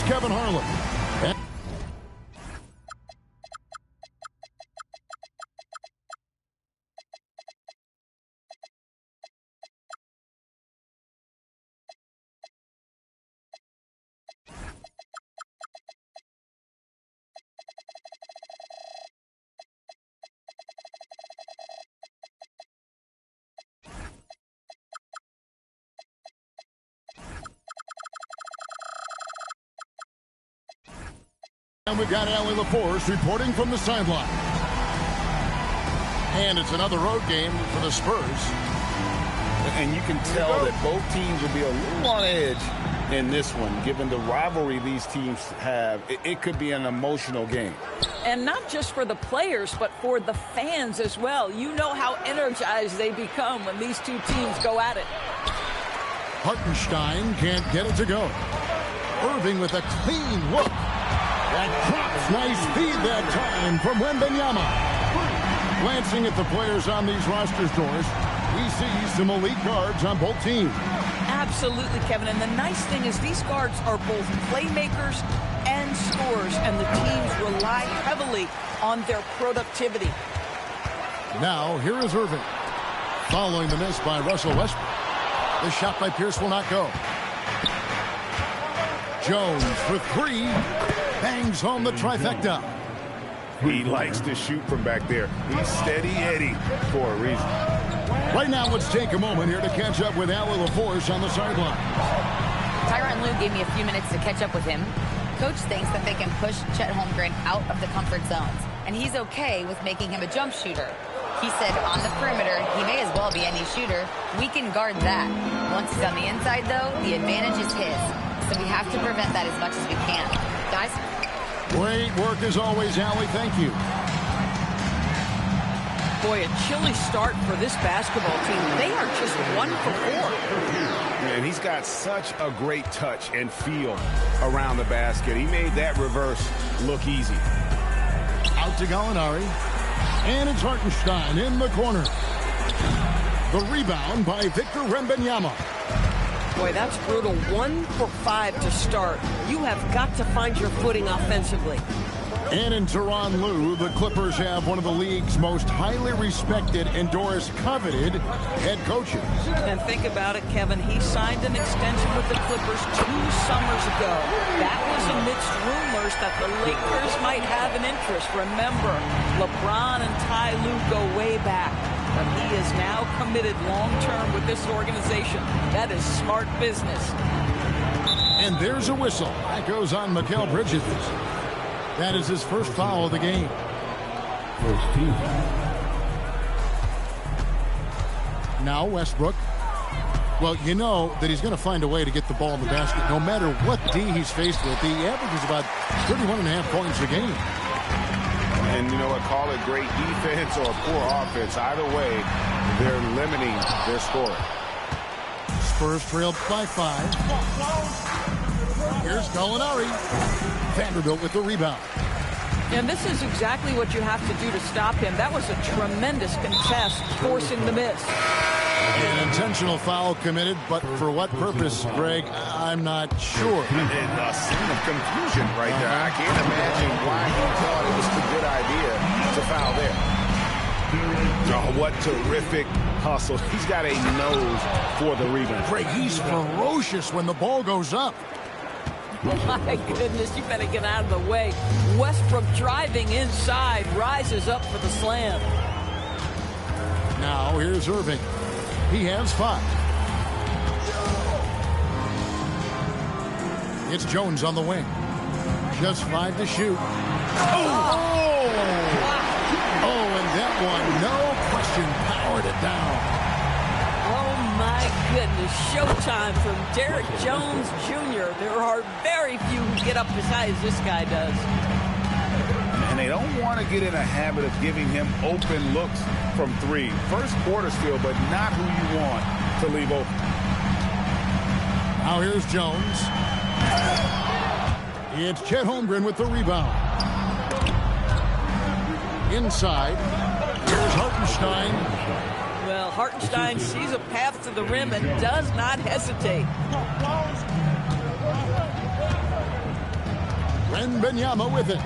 Kevin Harlan. And we've got Allie LaForce reporting from the sideline. And it's another road game for the Spurs. And you can tell that both teams will be a little on edge in this one. Given the rivalry these teams have, it could be an emotional game. And not just for the players, but for the fans as well. You know how energized they become when these two teams go at it. Hartenstein can't get it to go. Irving with a clean look. That drops, nice feed that time from Wembanyama. Glancing at the players on these roster doors, we see some elite guards on both teams. Absolutely, Kevin. And the nice thing is these guards are both playmakers and scorers, and the teams rely heavily on their productivity. Now, here is Irving. Following the miss by Russell Westbrook. The shot by Pierce will not go. Jones for three. Bangs home the trifecta. He likes to shoot from back there. He's steady Eddie for a reason. Right now, let's take a moment here to catch up with Allie LaForce on the sideline. Tyronn Lue gave me a few minutes to catch up with him. Coach thinks that they can push Chet Holmgren out of the comfort zones, and he's okay with making him a jump shooter. He said on the perimeter, he may as well be any shooter. We can guard that. Once he's on the inside, though, the advantage is his. So we have to prevent that as much as we can. Guys? Great work as always, Allie. Thank you. Boy, a chilly start for this basketball team. They are just 1 for 4. And he's got such a great touch and feel around the basket. He made that reverse look easy. Out to Gallinari. And it's Hartenstein in the corner. The rebound by Victor Wembanyama. Boy, that's brutal. 1 for 5 to start. You have got to find your footing offensively. And in Tyronn Lue, the Clippers have one of the league's most highly respected and Doris coveted head coaches. And think about it, Kevin. He signed an extension with the Clippers 2 summers ago. That was amidst rumors that the Lakers might have an interest. Remember, LeBron and Ty Lue go way back. But he is now committed long-term with this organization. That is smart business. And there's a whistle. That goes on Mikal Bridges. That is his first foul of the game. First team. Now Westbrook. Well, you know that he's going to find a way to get the ball in the basket. No matter what D he's faced with, he averages about 31.5 points a game. And you know what, call it great defense or poor offense. Either way, they're limiting their scoring. Spurs trailed by 5. Here's Gallinari. Vanderbilt with the rebound. And this is exactly what you have to do to stop him. That was a tremendous contest, forcing the miss. An intentional foul committed, but for what purpose, Greg, I'm not sure. And a scene of confusion right there. I can't imagine why he thought it was a good idea to foul there. Oh, what terrific hustle. He's got a nose for the rebound. Greg, he's ferocious when the ball goes up. My goodness, you better get out of the way. Westbrook driving inside, rises up for the slam. Now here's Irving. He has 5. It's Jones on the wing. Just 5 to shoot. Oh, and that one, no question, powered it down. Oh, my goodness. Showtime from Derrick Jones Jr. There are very few who get up as high as this guy does. And they don't want to get in a habit of giving him open looks from 3. First quarter still, but not who you want to leave open. Now here's Jones. It's Chet Holmgren with the rebound. Inside, here's Hartenstein. Well, Hartenstein sees a path to the rim and does not hesitate. Wembanyama with it.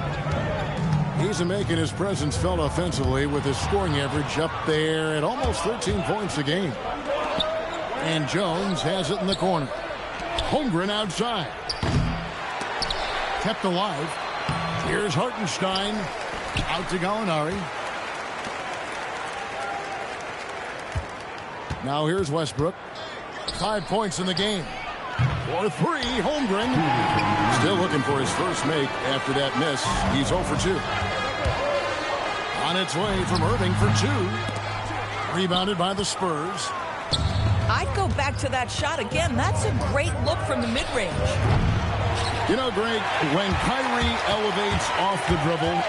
He's making his presence felt offensively with his scoring average up there at almost 13 points a game. And Jones has it in the corner. Holmgren outside. Kept alive. Here's Hartenstein. Out to Gallinari. Now here's Westbrook. 5 points in the game. For 3, Holmgren. Still looking for his first make after that miss. He's 0 for 2. On its way from Irving for 2. Rebounded by the Spurs. I'd go back to that shot again. That's a great look from the mid-range. You know, Greg, when Kyrie elevates off the dribble,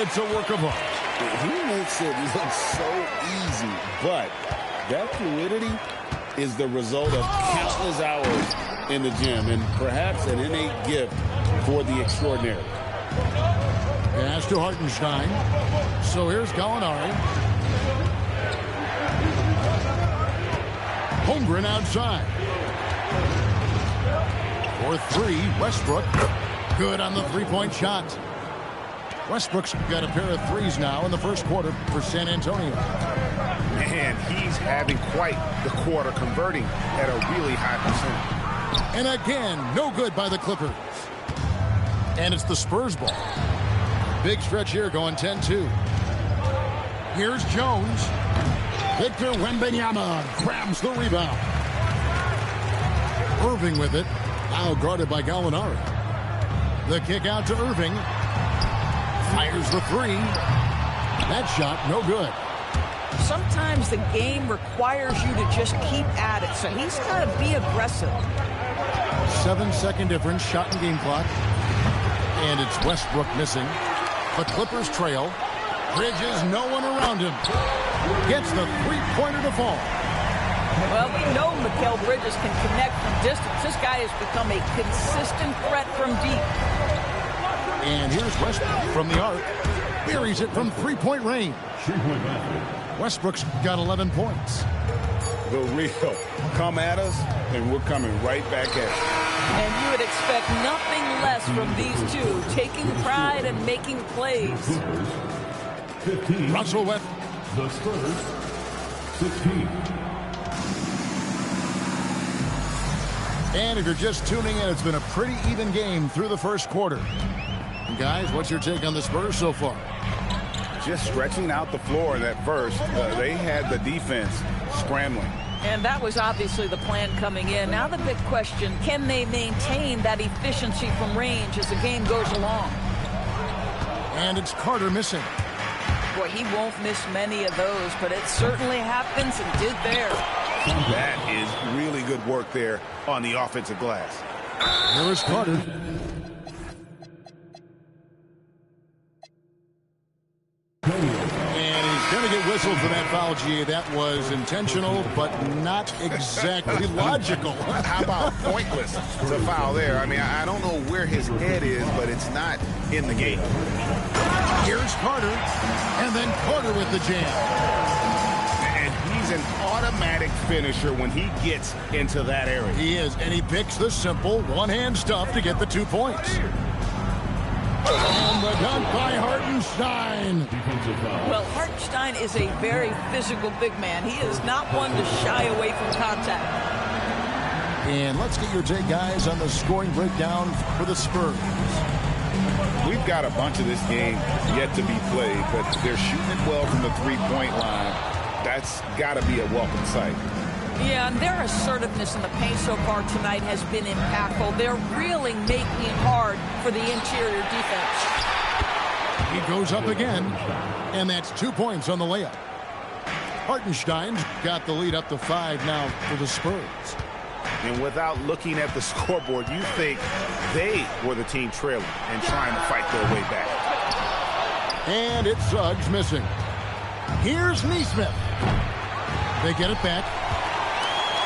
it's a work of art. He makes it look so easy, but that fluidity is the result of countless hours in the gym and perhaps an innate gift for the extraordinary. Pass to Hartenstein. So here's Gallinari. Holmgren outside. For 3, Westbrook. Good on the three-point shot. Westbrook's got a pair of threes now in the first quarter for San Antonio. Man, he's having quite the quarter, converting at a really high percentage. And again, no good by the Clippers. And it's the Spurs ball. Big stretch here going 10-2. Here's Jones. Victor Wembanyama grabs the rebound. Irving with it. Now guarded by Gallinari. The kick out to Irving. Fires the 3. That shot, no good. Sometimes the game requires you to just keep at it, so he's got to be aggressive. 7-second difference, shot and game clock. And it's Westbrook missing. The Clippers trail. Bridges, no one around him. Gets the three-pointer to fall. Well, we know Mikal Bridges can connect from distance. This guy has become a consistent threat from deep. And here's Westbrook from the arc. Buries it from three-point range. Westbrook's got 11 points. The real. Come at us, and we're coming right back at you. And you would expect nothing less from these two, taking pride and making plays. 15. Russell with the Spurs, 16. And if you're just tuning in, it's been a pretty even game through the first quarter. Guys, what's your take on the Spurs so far? Just stretching out the floor in that first. They had the defense scrambling. And that was obviously the plan coming in. Now the big question, can they maintain that efficiency from range as the game goes along? And it's Carter missing. Boy, he won't miss many of those, but it certainly happens and did there. That is really good work there on the offensive glass. Here is Carter. And he's going to get whistled for that foul, G. That was intentional, but not exactly logical. How about pointless to foul there? I mean, I don't know where his head is, but it's not in the game. Here's Carter, and then Carter with the jam. And he's an automatic finisher when he gets into that area. He is, and he picks the simple one-hand stuff to get the 2 points. And the dunk by Hartenstein. Well, Hartenstein is a very physical big man. He is not one to shy away from contact. And let's get your take, guys, on the scoring breakdown for the Spurs. We've got a bunch of this game yet to be played, but they're shooting it well from the three-point line. That's got to be a welcome sight. Yeah, and their assertiveness in the paint so far tonight has been impactful. They're really making it hard for the interior defense. He goes up again, and that's 2 points on the layup. Hartenstein's got the lead up to 5 now for the Spurs. And without looking at the scoreboard, you think they were the team trailing and trying to fight their way back. And it's Suggs missing. Here's Neesmith. They get it back.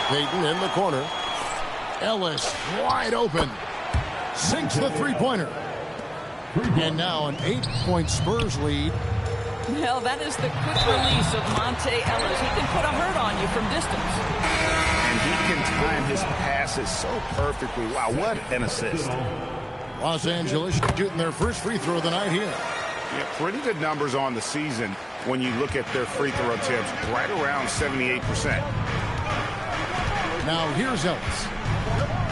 Payton in the corner. Ellis wide open. Sinks the three-pointer. And now an 8-point Spurs lead. Well, that is the quick release of Monte Ellis. He can put a hurt on you from distance. And he can time his passes so perfectly. Wow, what an assist. Los Angeles shooting their first free throw of the night here. Yeah, pretty good numbers on the season when you look at their free throw attempts, right around 78%. Now here's Ellis.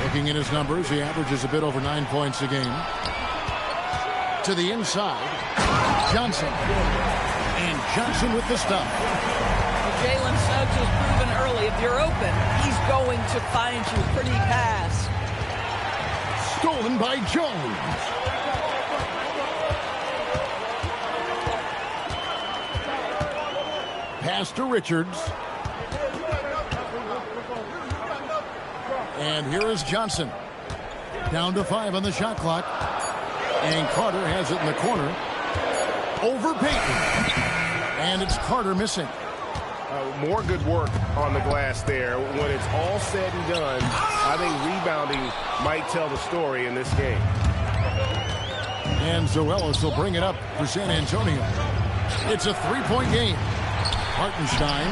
Looking at his numbers, he averages a bit over 9 points a game. To the inside, Johnson. And Johnson with the stop. Jalen Suggs has proven early, if you're open, he's going to find you. Pretty pass. Stolen by Jones. Pass to Richards. And here is Johnson. Down to 5 on the shot clock. And Carter has it in the corner. Over Payton. And it's Carter missing. More good work on the glass there. When it's all said and done, I think rebounding might tell the story in this game. And Zoelis will bring it up for San Antonio. It's a 3-point game. Hartenstein.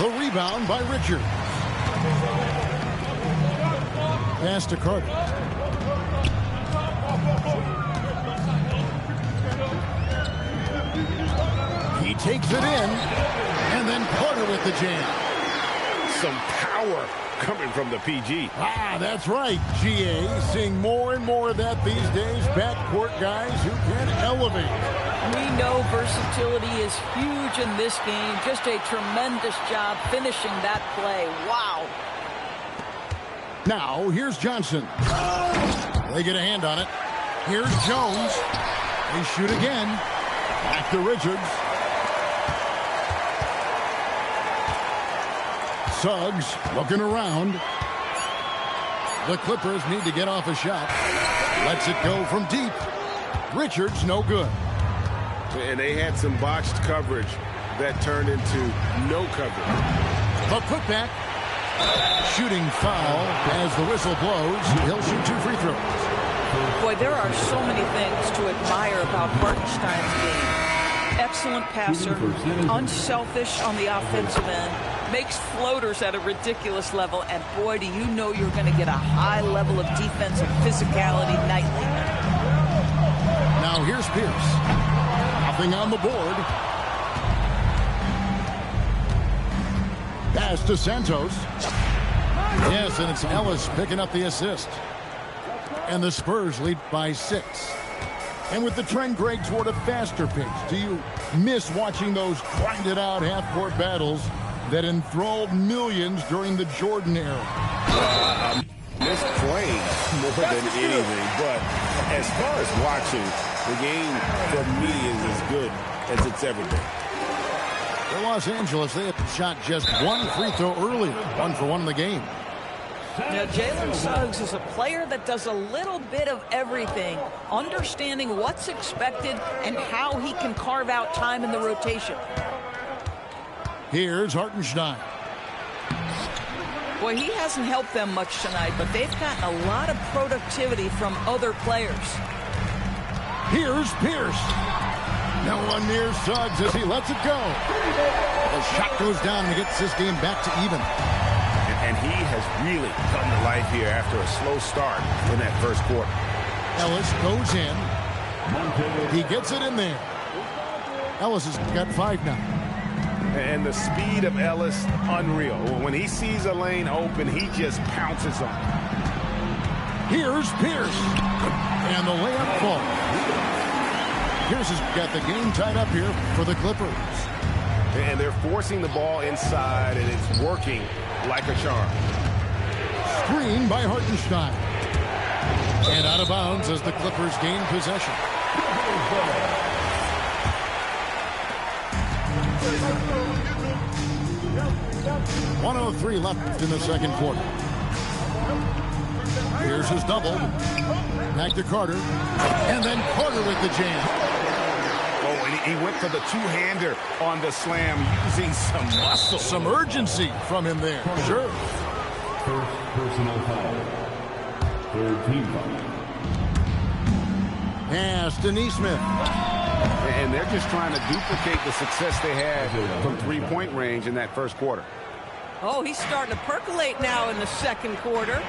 The rebound by Richards. Pass to Carter. He takes it in. And then Carter with the jam. Some power coming from the PG. Ah, that's right, GA. Seeing more and more of that these days. Backcourt guys who can elevate. We know versatility is huge in this game. Just a tremendous job finishing that play. Wow. Now, here's Johnson. They get a hand on it. Here's Jones. They shoot again. Back to Richards. Suggs looking around. The Clippers need to get off a shot. Lets it go from deep. Richards no good. And they had some botched coverage that turned into no coverage. The putback. Shooting foul as the whistle blows. He'll shoot 2 free throws. Boy, there are so many things to admire about Hartenstein's game. Excellent passer, unselfish on the offensive end, makes floaters at a ridiculous level, and boy, do you know you're going to get a high level of defensive physicality nightly. Now here's Pierce. Nothing on the board. Pass to Santos. Yes, and it's Ellis picking up the assist. And the Spurs lead by 6. And with the trend, Greg, toward a faster pace, do you miss watching those grinded-out half-court battles that enthralled millions during the Jordan era? Miss playing more than anything, but as far as watching, the game for me is as good as it's ever been. For Los Angeles, they have shot just 1 free throw earlier, 1 for 1 in the game. Now, Jalen Suggs is a player that does a little bit of everything, understanding what's expected and how he can carve out time in the rotation. Here's Hartenstein. Boy, he hasn't helped them much tonight, but they've gotten a lot of productivity from other players. Here's Pierce. No one near Suggs as he lets it go. The shot goes down and gets this game back to even. And he has really come to life here after a slow start in that first quarter. Ellis goes in. He gets it in there. Ellis has got 5 now. And the speed of Ellis, unreal. When he sees a lane open, he just pounces on it. Here's Pierce. And the layup falls. Pierce has got the game tied up here for the Clippers. And they're forcing the ball inside, and it's working like a charm. Screen by Hartenstein. And out of bounds as the Clippers gain possession. 1:03 left in the second quarter. Here's his double. Back to Carter. And then Carter with the jam. Oh, and he went for the two-hander on the slam, using some muscle. Some urgency from him there. Sure. First personal foul. Third team foul. Pass to Neesmith. And they're just trying to duplicate the success they had from three-point range in that first quarter. Oh, he's starting to percolate now in the second quarter.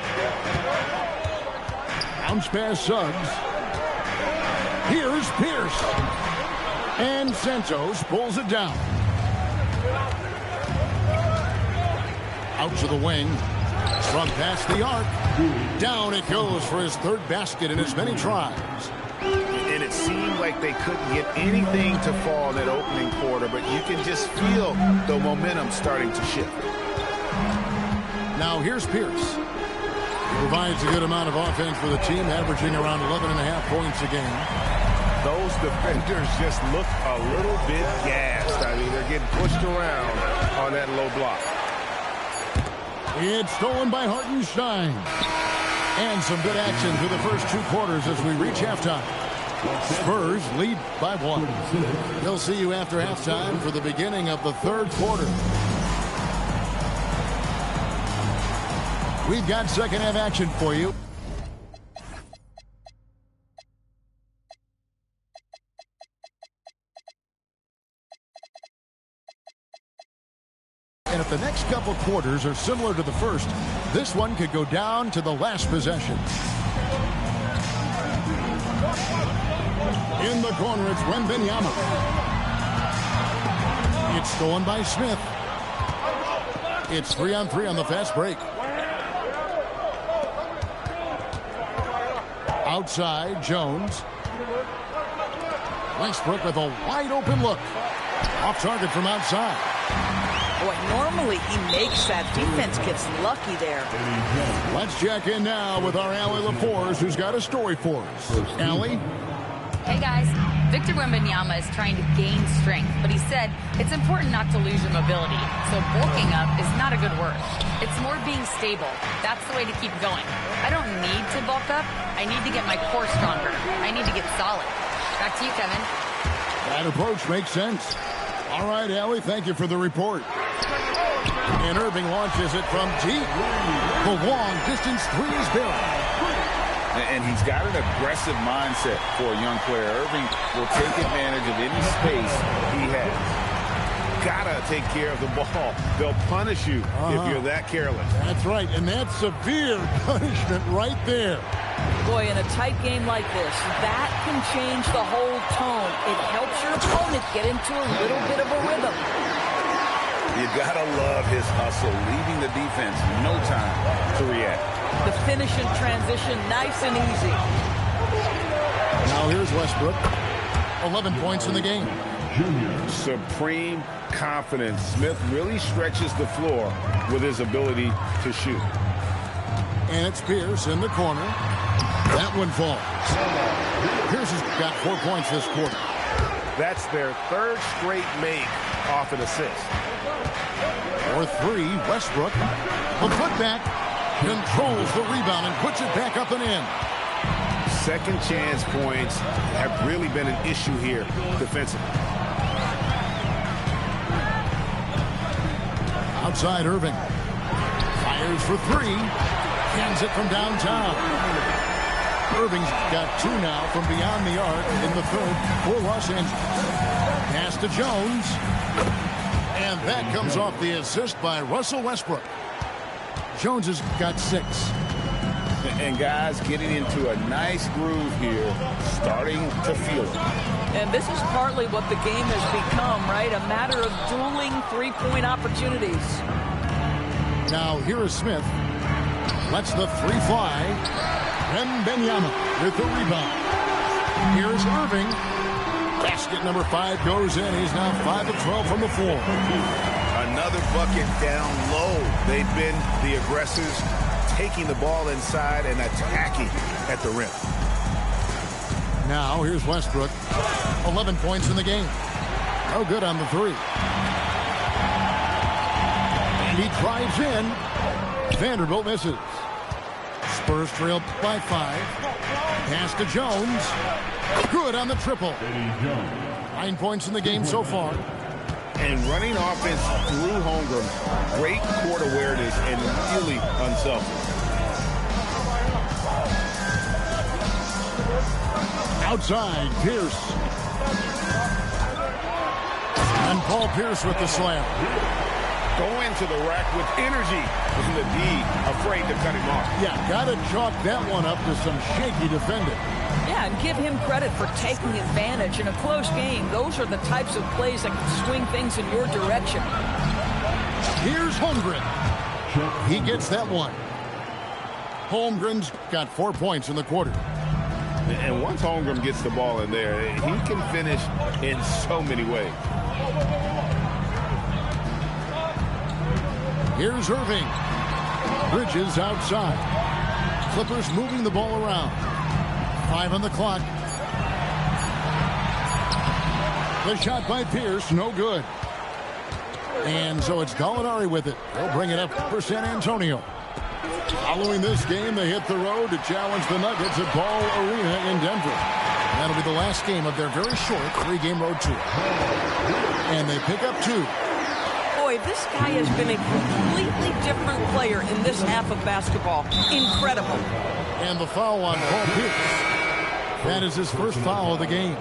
Bounce pass Suggs. Here's Pierce. And Santos pulls it down. Out to the wing. From past the arc. Down it goes for his third basket in as many tries. And it seemed like they couldn't get anything to fall in that opening quarter, but you can just feel the momentum starting to shift. Now here's Pierce. He provides a good amount of offense for the team, averaging around 11.5 points a game. Those defenders just look a little bit gassed. I mean, they're getting pushed around on that low block. It's stolen by Hartenstein. And some good action through the first 2 quarters as we reach halftime. Spurs lead by 1. They'll see you after halftime for the beginning of the 3rd quarter. We've got second half action for you. And if the next couple quarters are similar to the first, this one could go down to the last possession. In the corner, it's Wembanyama. It's stolen by Smith. It's 3-on-3 on the fast break. Outside, Jones. Westbrook with a wide open look. Off target from outside. Boy, normally he makes that. Defense gets lucky there. Let's check in now with our Allie LaForce, who's got a story for us. Allie? Hey, guys. Victor Wembanyama is trying to gain strength, but he said it's important not to lose your mobility. So bulking up is not a good word. It's more being stable. That's the way to keep going. I don't need to bulk up. I need to get my core stronger. I need to get solid. Back to you, Kevin. That approach makes sense. All right, Allie, thank you for the report. And Irving launches it from deep. The long distance three is buried. And he's got an aggressive mindset for a young player. Irving will take advantage of any space he has. Gotta take care of the ball. They'll punish you if you're that careless. That's right, and that's severe punishment right there. Boy, in a tight game like this, that can change the whole tone. It helps your opponent get into a little bit of a rhythm. You gotta love his hustle, leaving the defense no time to react. The finish and transition, nice and easy. Now here's Westbrook. 11 points in the game. Supreme confidence. Smith really stretches the floor with his ability to shoot. And it's Pierce in the corner. That one falls. Pierce has got 4 points this quarter. That's their third straight make off an assist. For 3, Westbrook. The putback. Controls the rebound and puts it back up and in. Second chance points have really been an issue here defensively. Outside Irving. Fires for 3. Hands it from downtown. Irving's got 2 now from beyond the arc in the third for Los Angeles. Pass to Jones. And that comes off the assist by Russell Westbrook. Jones has got 6. And guys getting into a nice groove here, starting to feel it. And this is partly what the game has become, right? A matter of dueling three-point opportunities. Now here is Smith. Lets the 3 fly. Wembanyama with the rebound. Here's Irving. Basket number 5 goes in. He's now 5 of 12 from the floor. Another bucket down low. They've been the aggressors, taking the ball inside and attacking at the rim. Now here's Westbrook. 11 points in the game. No good on the 3. And he drives in. Vanderbilt misses. Spurs trail by 5. Pass to Jones. Good on the triple. 9 points in the game so far. And running offense through Holmgren. Great court awareness and really unselfish. Outside, Pierce. And Paul Pierce with the slam. Go into the rack with energy. Isn't the D afraid to cut him off? Yeah, got to chalk that one up to some shaky defending. Yeah, and give him credit for taking advantage in a close game. Those are the types of plays that can swing things in your direction. Here's Holmgren. He gets that one. Holmgren's got 4 points in the quarter. And once Holmgren gets the ball in there, he can finish in so many ways. Here's Irving. Bridges outside. Clippers moving the ball around. 5 on the clock. The shot by Pierce, no good. And so it's Gallinari with it. They'll bring it up for San Antonio. Following this game, they hit the road to challenge the Nuggets at Ball Arena in Denver. That'll be the last game of their very short 3-game road tour. And they pick up 2. Boy, this guy has been a completely different player in this half of basketball. Incredible. And the foul on Paul Pierce. That is his first foul of the game.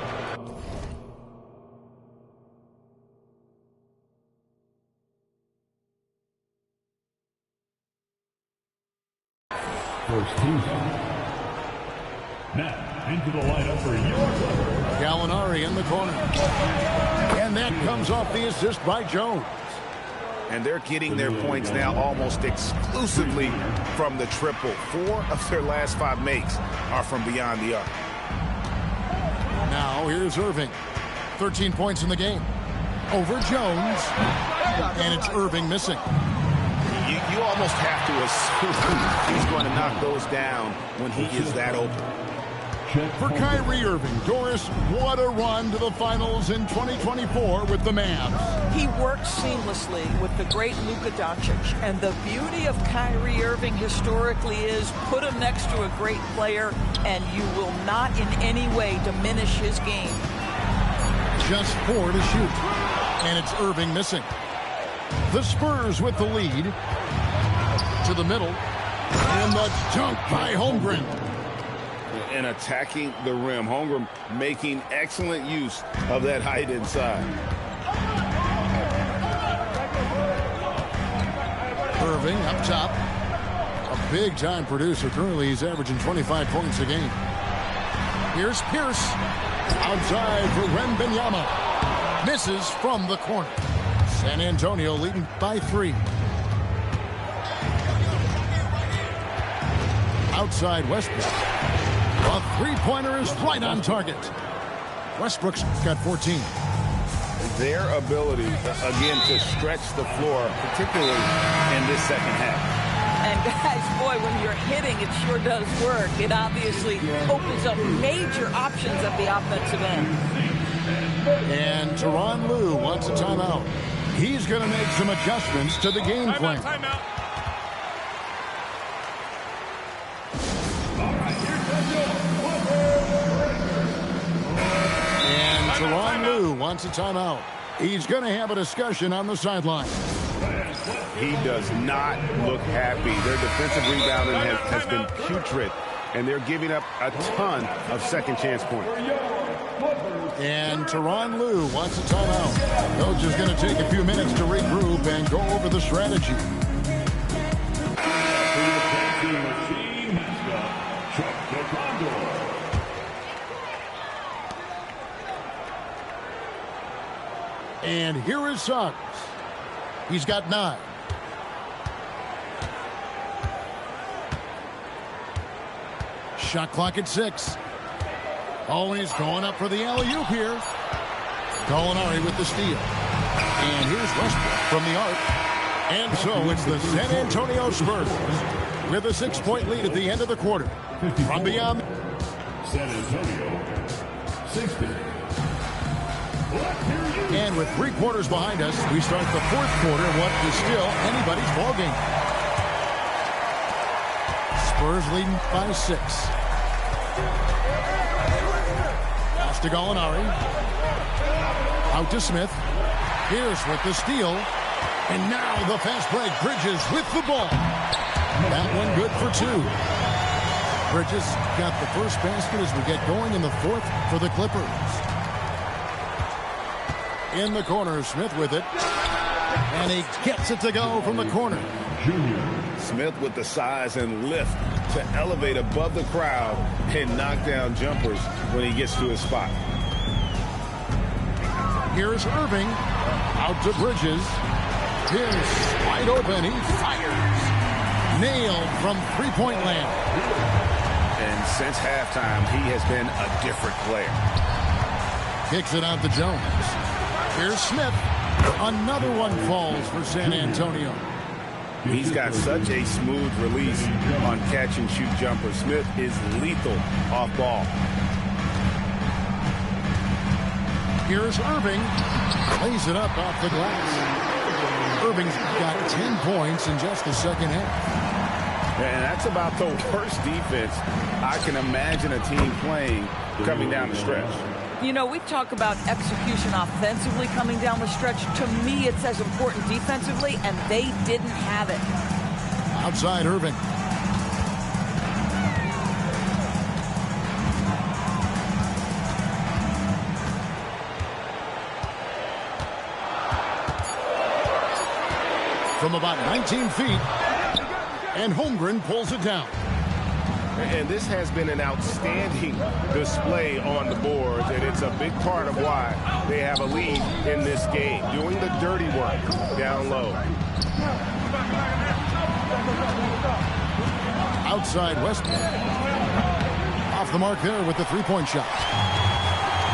First team foul. Now into the lineup for your Gallinari in the corner. And that comes off the assist by Jones. And they're getting their points now almost exclusively from the triple. 4 of their last 5 makes are from beyond the arc. Now here's Irving. 13 points in the game. Over Jones. And it's Irving missing. You almost have to assume he's going to knock those down when he is that open. For Kyrie Irving, Doris, what a run to the finals in 2024 with the Mavs. He worked seamlessly with the great Luka Doncic. And the beauty of Kyrie Irving historically is put him next to a great player and you will not in any way diminish his game. Just 4 to shoot. And it's Irving missing. The Spurs with the lead. To the middle. And the dunk by Holmgren. And attacking the rim. Holmgren making excellent use of that height inside. Irving up top. A big-time producer. Currently, he's averaging 25 points a game. Here's Pierce. Outside for Wembanyama. Misses from the corner. San Antonio leading by 3. Outside Westbrook. A 3-pointer is right on target. Westbrook's got 14. Their ability, again, to stretch the floor, particularly in this second half. And guys, boy, when you're hitting, it sure does work. It obviously opens up major options at the offensive end. And Tyronn Lue wants a timeout. He's going to make some adjustments to the game plan. Timeout. And Tyronn Lue wants a timeout. He's going to have a discussion on the sideline. He does not look happy. Their defensive rebounding has been putrid, and they're giving up a ton of second-chance points. And Tyronn Lue wants a timeout. Coach is going to take a few minutes to regroup and go over the strategy. And here is Suggs. He's got 9. Shot clock at 6. Always going up for the alley-oop here. Gallinari with the steal. And here's Westbrook from the arc. And so it's the San Antonio Spurs with a 6-point lead at the end of the quarter. From beyond. San Antonio, 60. And with 3 quarters behind us, we start the 4th quarter in what is still anybody's ballgame. Spurs leading by 6. Pass to Gallinari. Out to Smith. Pierce with the steal. And now the fast break. Bridges with the ball. That one good for 2. Bridges got the first basket as we get going in the 4th for the Clippers. In the corner, Smith with it. And he gets it to go from the corner. Smith with the size and lift to elevate above the crowd and knock down jumpers when he gets to his spot. Here's Irving. Out to Bridges. Pierce wide open. He fires. Nailed from three-point land. And since halftime, he has been a different player. Kicks it out to Jones. Here's Smith. Another one falls for San Antonio. He's got such a smooth release on catch-and-shoot jumpers. Smith is lethal off ball. Here's Irving. Lays it up off the glass. Irving's got 10 points in just the second half. And that's about the worst defense I can imagine a team playing coming down the stretch. You know, we talk about execution offensively coming down the stretch. To me, it's as important defensively, and they didn't have it. Outside Irving. From about 19 feet, and Holmgren pulls it down. And this has been an outstanding display on the boards, and it's a big part of why they have a lead in this game, doing the dirty work down low. Outside Westbrook. Off the mark there with the three-point shot.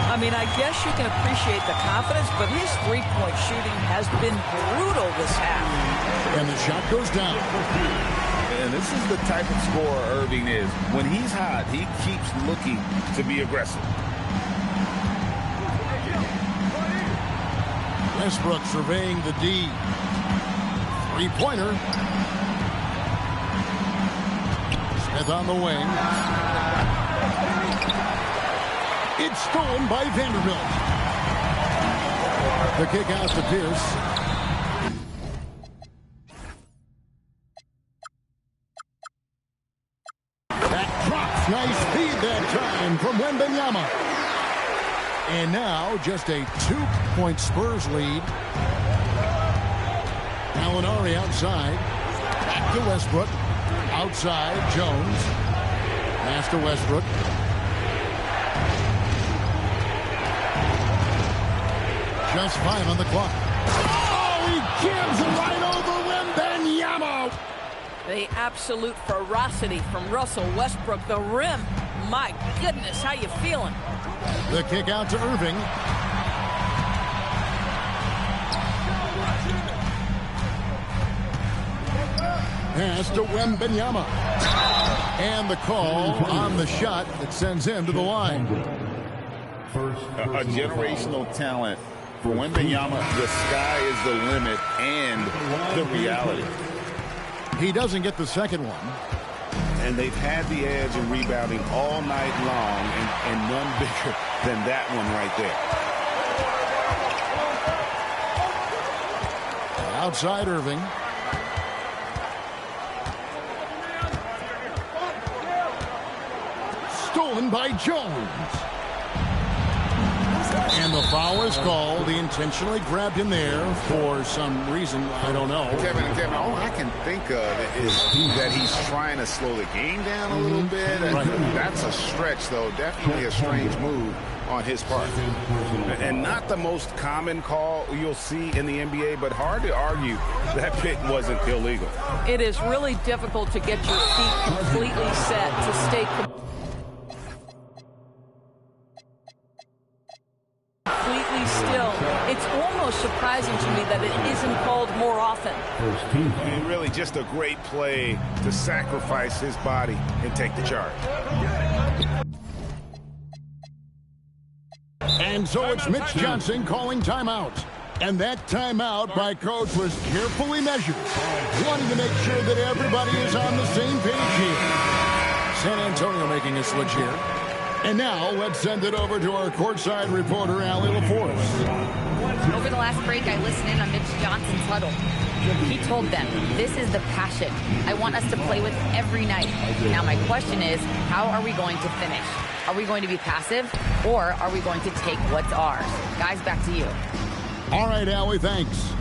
I mean, I guess you can appreciate the confidence, but his three-point shooting has been brutal this half. And the shot goes down. And this is the type of scorer Irving is. When he's hot, he keeps looking to be aggressive. Westbrook surveying the D. Three-pointer. Smith on the wing. It's stolen by Vanderbilt. The kick out to Pierce. Nice feed that time from Wembanyama. And now just a 2-point Spurs lead. Gallinari outside. Back to Westbrook. Outside, Jones. Pass to Westbrook. Just 5 on the clock. Oh, he gives it right over Wembanyama. The absolute ferocity from Russell Westbrook. The rim. My goodness, how you feeling? The kick out to Irving. Pass to Wembanyama. And the call on the shot that sends him to the line. A generational talent for Wembanyama. The sky is the limit and the reality. He doesn't get the second one. And they've had the edge in rebounding all night long, and none bigger than that one right there. Outside Irving. Stolen by Jones. And the foul is called. He intentionally grabbed him there for some reason. I don't know. Kevin, all I can think of is that he's trying to slow the game down a little bit. Right. That's a stretch, though. Definitely a strange move on his part. And not the most common call you'll see in the NBA, but hard to argue that pick wasn't illegal. It is really difficult to get your feet completely set to stay completely still. It's almost surprising to me that it isn't called more often. And really just a great play to sacrifice his body and take the charge. And so it's Mitch Johnson calling timeout. And that timeout by coach was carefully measured, wanting to make sure that everybody is on the same page here. San Antonio making a switch here. And now let's send it over to our courtside reporter, Allie LaForce. Over the last break, I listened in on Mitch Johnson's huddle. He told them, this is the passion I want us to play with every night. Now my question is, how are we going to finish? Are we going to be passive, or are we going to take what's ours? Guys, back to you. All right, Allie, thanks.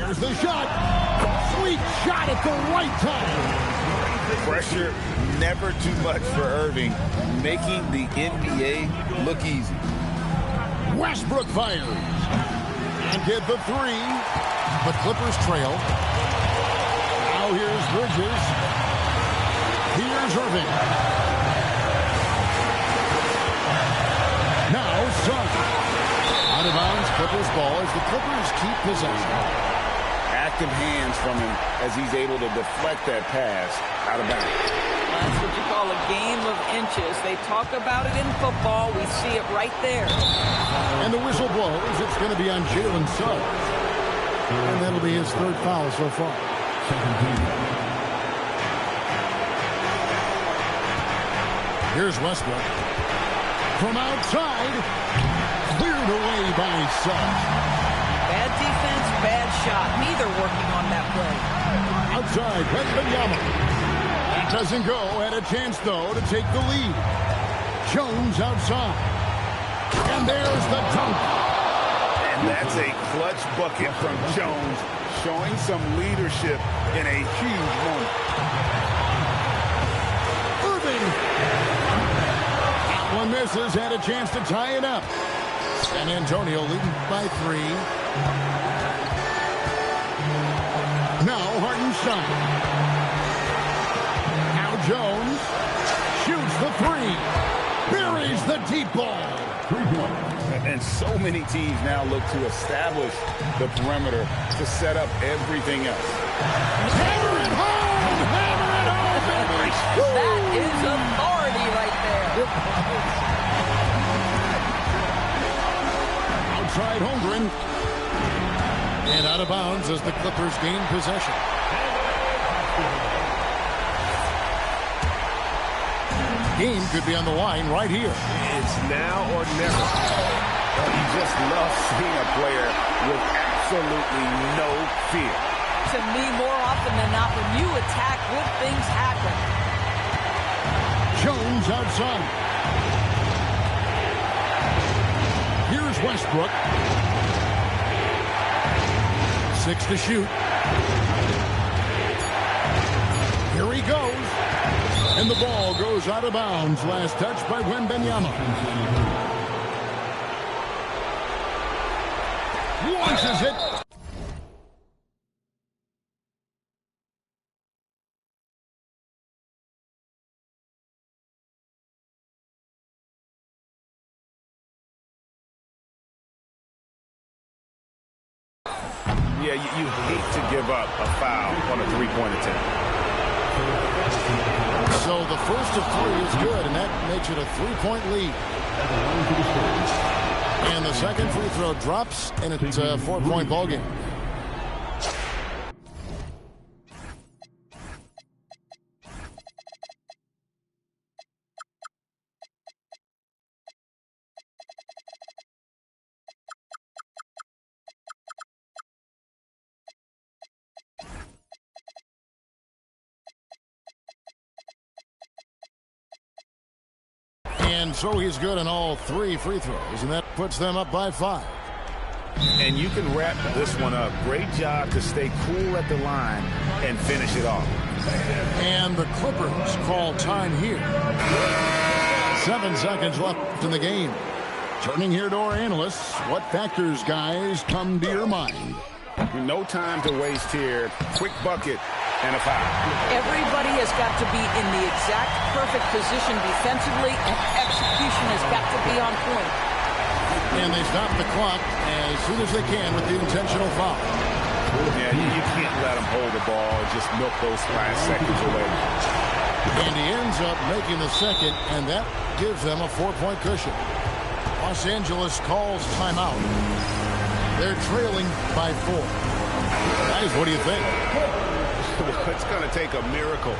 Here's the shot. Sweet shot at the right time. Pressure never too much for Irving, making the NBA look easy. Westbrook fires. And get the three. The Clippers trail. Now here's Bridges. Here's Irving. Now Sun. Out of bounds, Clippers ball as the Clippers keep possession. Active hands from him as he's able to deflect that pass out of bounds. That's what you call a game of inches. They talk about it in football. We see it right there. And the whistle blows. It's going to be on Jalen Suggs. And that'll be his third foul so far. Here's Westbrook. From outside, cleared away by Suggs. Bad defense, bad shot. Neither working on that play. Outside, Wembanyama. He doesn't go. Had a chance, though, to take the lead. Jones outside. And there's the dunk. And that's a clutch bucket from Jones, showing some leadership in a huge moment. Irving. That one misses. Had a chance to tie it up. San Antonio leading by 3. Now Hartenstein. Now Jones shoots the 3. Buries the deep ball. 3 points. And so many teams now look to establish the perimeter to set up everything else. Hammer it home! Hammer it home, baby! That is authority right there. Outside Holmgren. And out of bounds as the Clippers gain possession. Game could be on the line right here. It's now or never. You just love seeing a player with absolutely no fear. To me, more often than not, when you attack, good things happen. Jones outside. Here's Westbrook. 6 to shoot. Here he goes. And the ball goes out of bounds. Last touch by Wembanyama. Launches it. Yeah, you hate to give up a foul on a three-point attempt. So the first of 3 is good, and that makes it a 3-point lead. And the second free throw drops, and it's a 4-point ball game. And so he's good on all 3 free throws, and that puts them up by 5. And you can wrap this one up. Great job to stay cool at the line and finish it off. And the Clippers call time here. 7 seconds left in the game. Turning here to our analysts, what factors, guys, come to your mind? No time to waste here. Quick bucket and a foul. Everybody has got to be in the exact perfect position defensively, and execution has got to be on point. And they stop the clock as soon as they can with the intentional foul. Yeah, you can't let them hold the ball and just milk those 5 seconds away. And he ends up making the second, and that gives them a 4-point cushion. Los Angeles calls timeout. They're trailing by 4. Guys, what do you think? It's going to take a miracle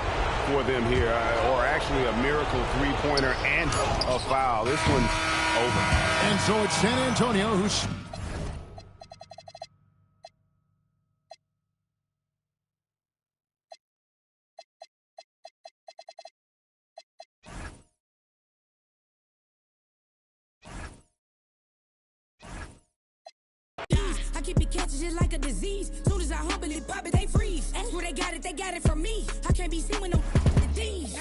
for them here, or actually a miracle three-pointer and a foul. This one's over. And so it's San Antonio who's... keep it catching just like a disease. Soon as I humble it, pop it, they freeze. Ask where they got it from me. I can't be seen with no D's.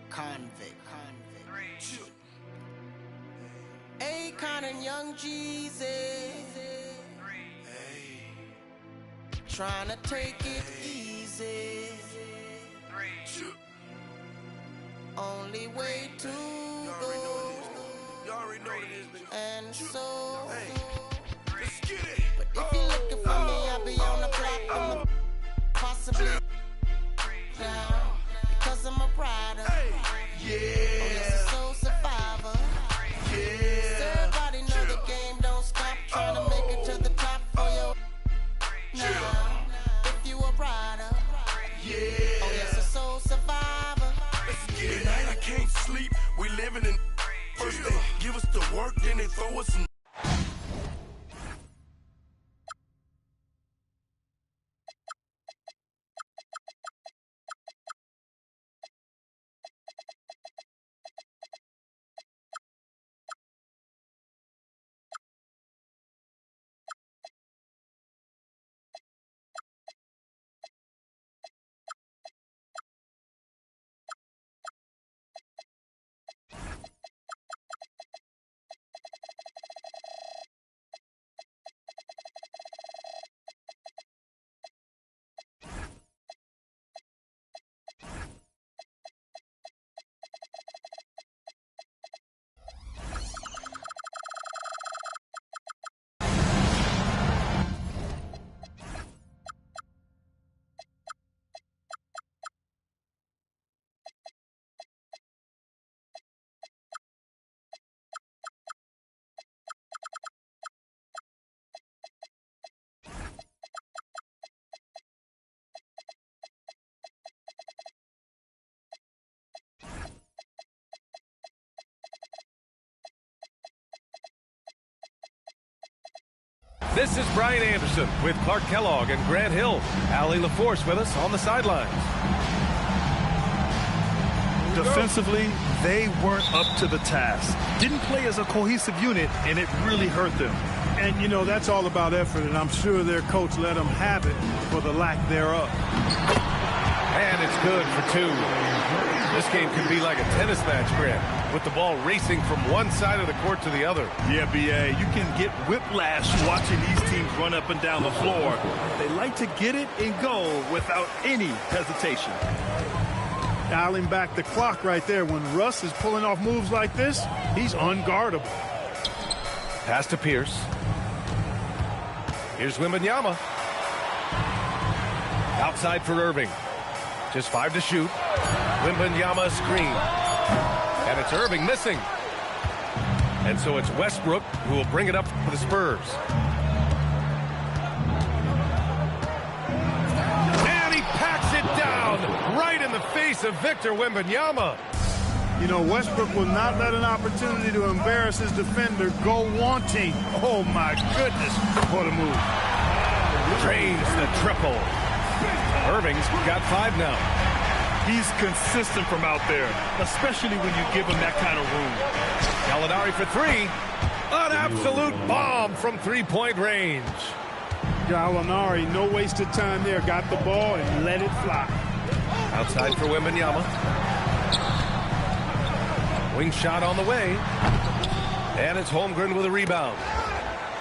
Convict. Akon and Young Jeezy. Trying to take it easy. Only way to go. And so. But if you're looking for me, I'll be on the block. Possibly down. Because I'm a rider. Yeah. Oh, yes, a soul survivor. Yeah. So everybody know the game don't stop. Trying to make it to the top for your now. If you a rider. Yeah. Oh, yes, a soul survivor. Let's get it. Tonight I can't sleep. We living in first they give us the work, then they throw us some. This is Brian Anderson with Clark Kellogg and Grant Hill. Allie LaForce with us on the sidelines. Defensively, they weren't up to the task. Didn't play as a cohesive unit, and it really hurt them. And, you know, that's all about effort, and I'm sure their coach let them have it for the lack thereof. And it's good for two. This game could be like a tennis match, Grant, with the ball racing from one side of the court to the other. Yeah, B.A., you can get whiplash watching these teams run up and down the floor. They like to get it and go without any hesitation. Dialing back the clock right there. When Russ is pulling off moves like this, he's unguardable. Pass to Pierce. Here's Wembanyama. Outside for Irving. Just 5 to shoot. Wembanyama screen. And it's Irving missing. And so it's Westbrook who will bring it up for the Spurs. And he packs it down right in the face of Victor Wembanyama. You know, Westbrook will not let an opportunity to embarrass his defender go wanting. Oh, my goodness. What a move. Drains the triple. Irving's got 5 now. He's consistent from out there, especially when you give him that kind of room. Gallinari for 3. An absolute bomb from three-point range. Gallinari, no wasted time there. Got the ball and let it fly. Outside for Wembanyama. Wing shot on the way. And it's Holmgren with a rebound.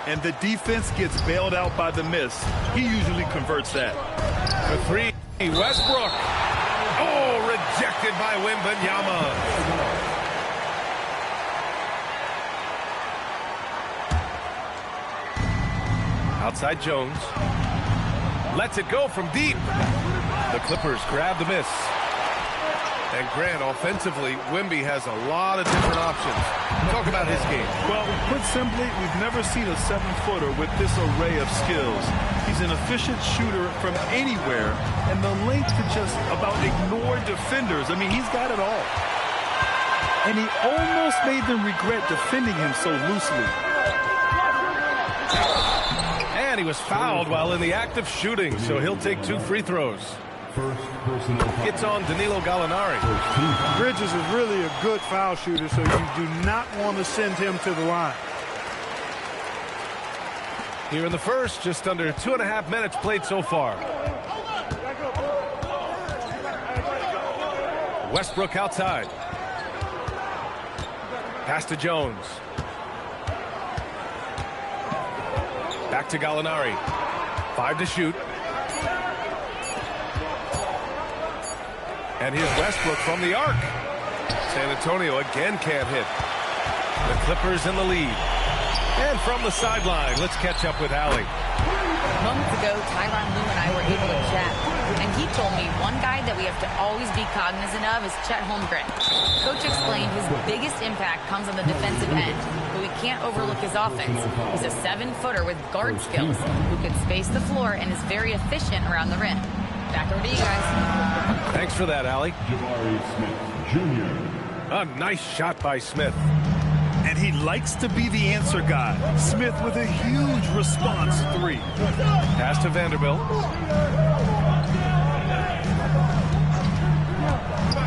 And the defense gets bailed out by the miss. He usually converts that. For 3, Westbrook. Oh, rejected by Wembanyama. Outside Jones. Lets it go from deep. The Clippers grab the miss. And Grant, offensively, Wemby has a lot of different options. Talk about his game. Well, put simply, we've never seen a 7-footer with this array of skills. He's an efficient shooter from anywhere, and the length to just about ignore defenders. I mean, he's got it all. And he almost made them regret defending him so loosely. And he was fouled while in the act of shooting, so he'll take 2 free throws. First personal foul. It's on Danilo Gallinari. Bridges is really a good foul shooter, so you do not want to send him to the line. Here in the first, just under 2.5 minutes played so far. Westbrook outside. Pass to Jones. Back to Gallinari. 5 to shoot. And here's Westbrook from the arc. San Antonio again can't hit. The Clippers in the lead. And from the sideline, let's catch up with Allie. Moments ago, Tyronn Lue and I were able to chat, and he told me one guy that we have to always be cognizant of is Chet Holmgren. Coach explained his biggest impact comes on the defensive end, but we can't overlook his offense. He's a 7-footer with guard skills who can space the floor and is very efficient around the rim. Back over to you guys. Thanks for that, Allie. Jabari Smith Jr. A nice shot by Smith. And he likes to be the answer guy. Smith with a huge response 3. Pass to Vanderbilt.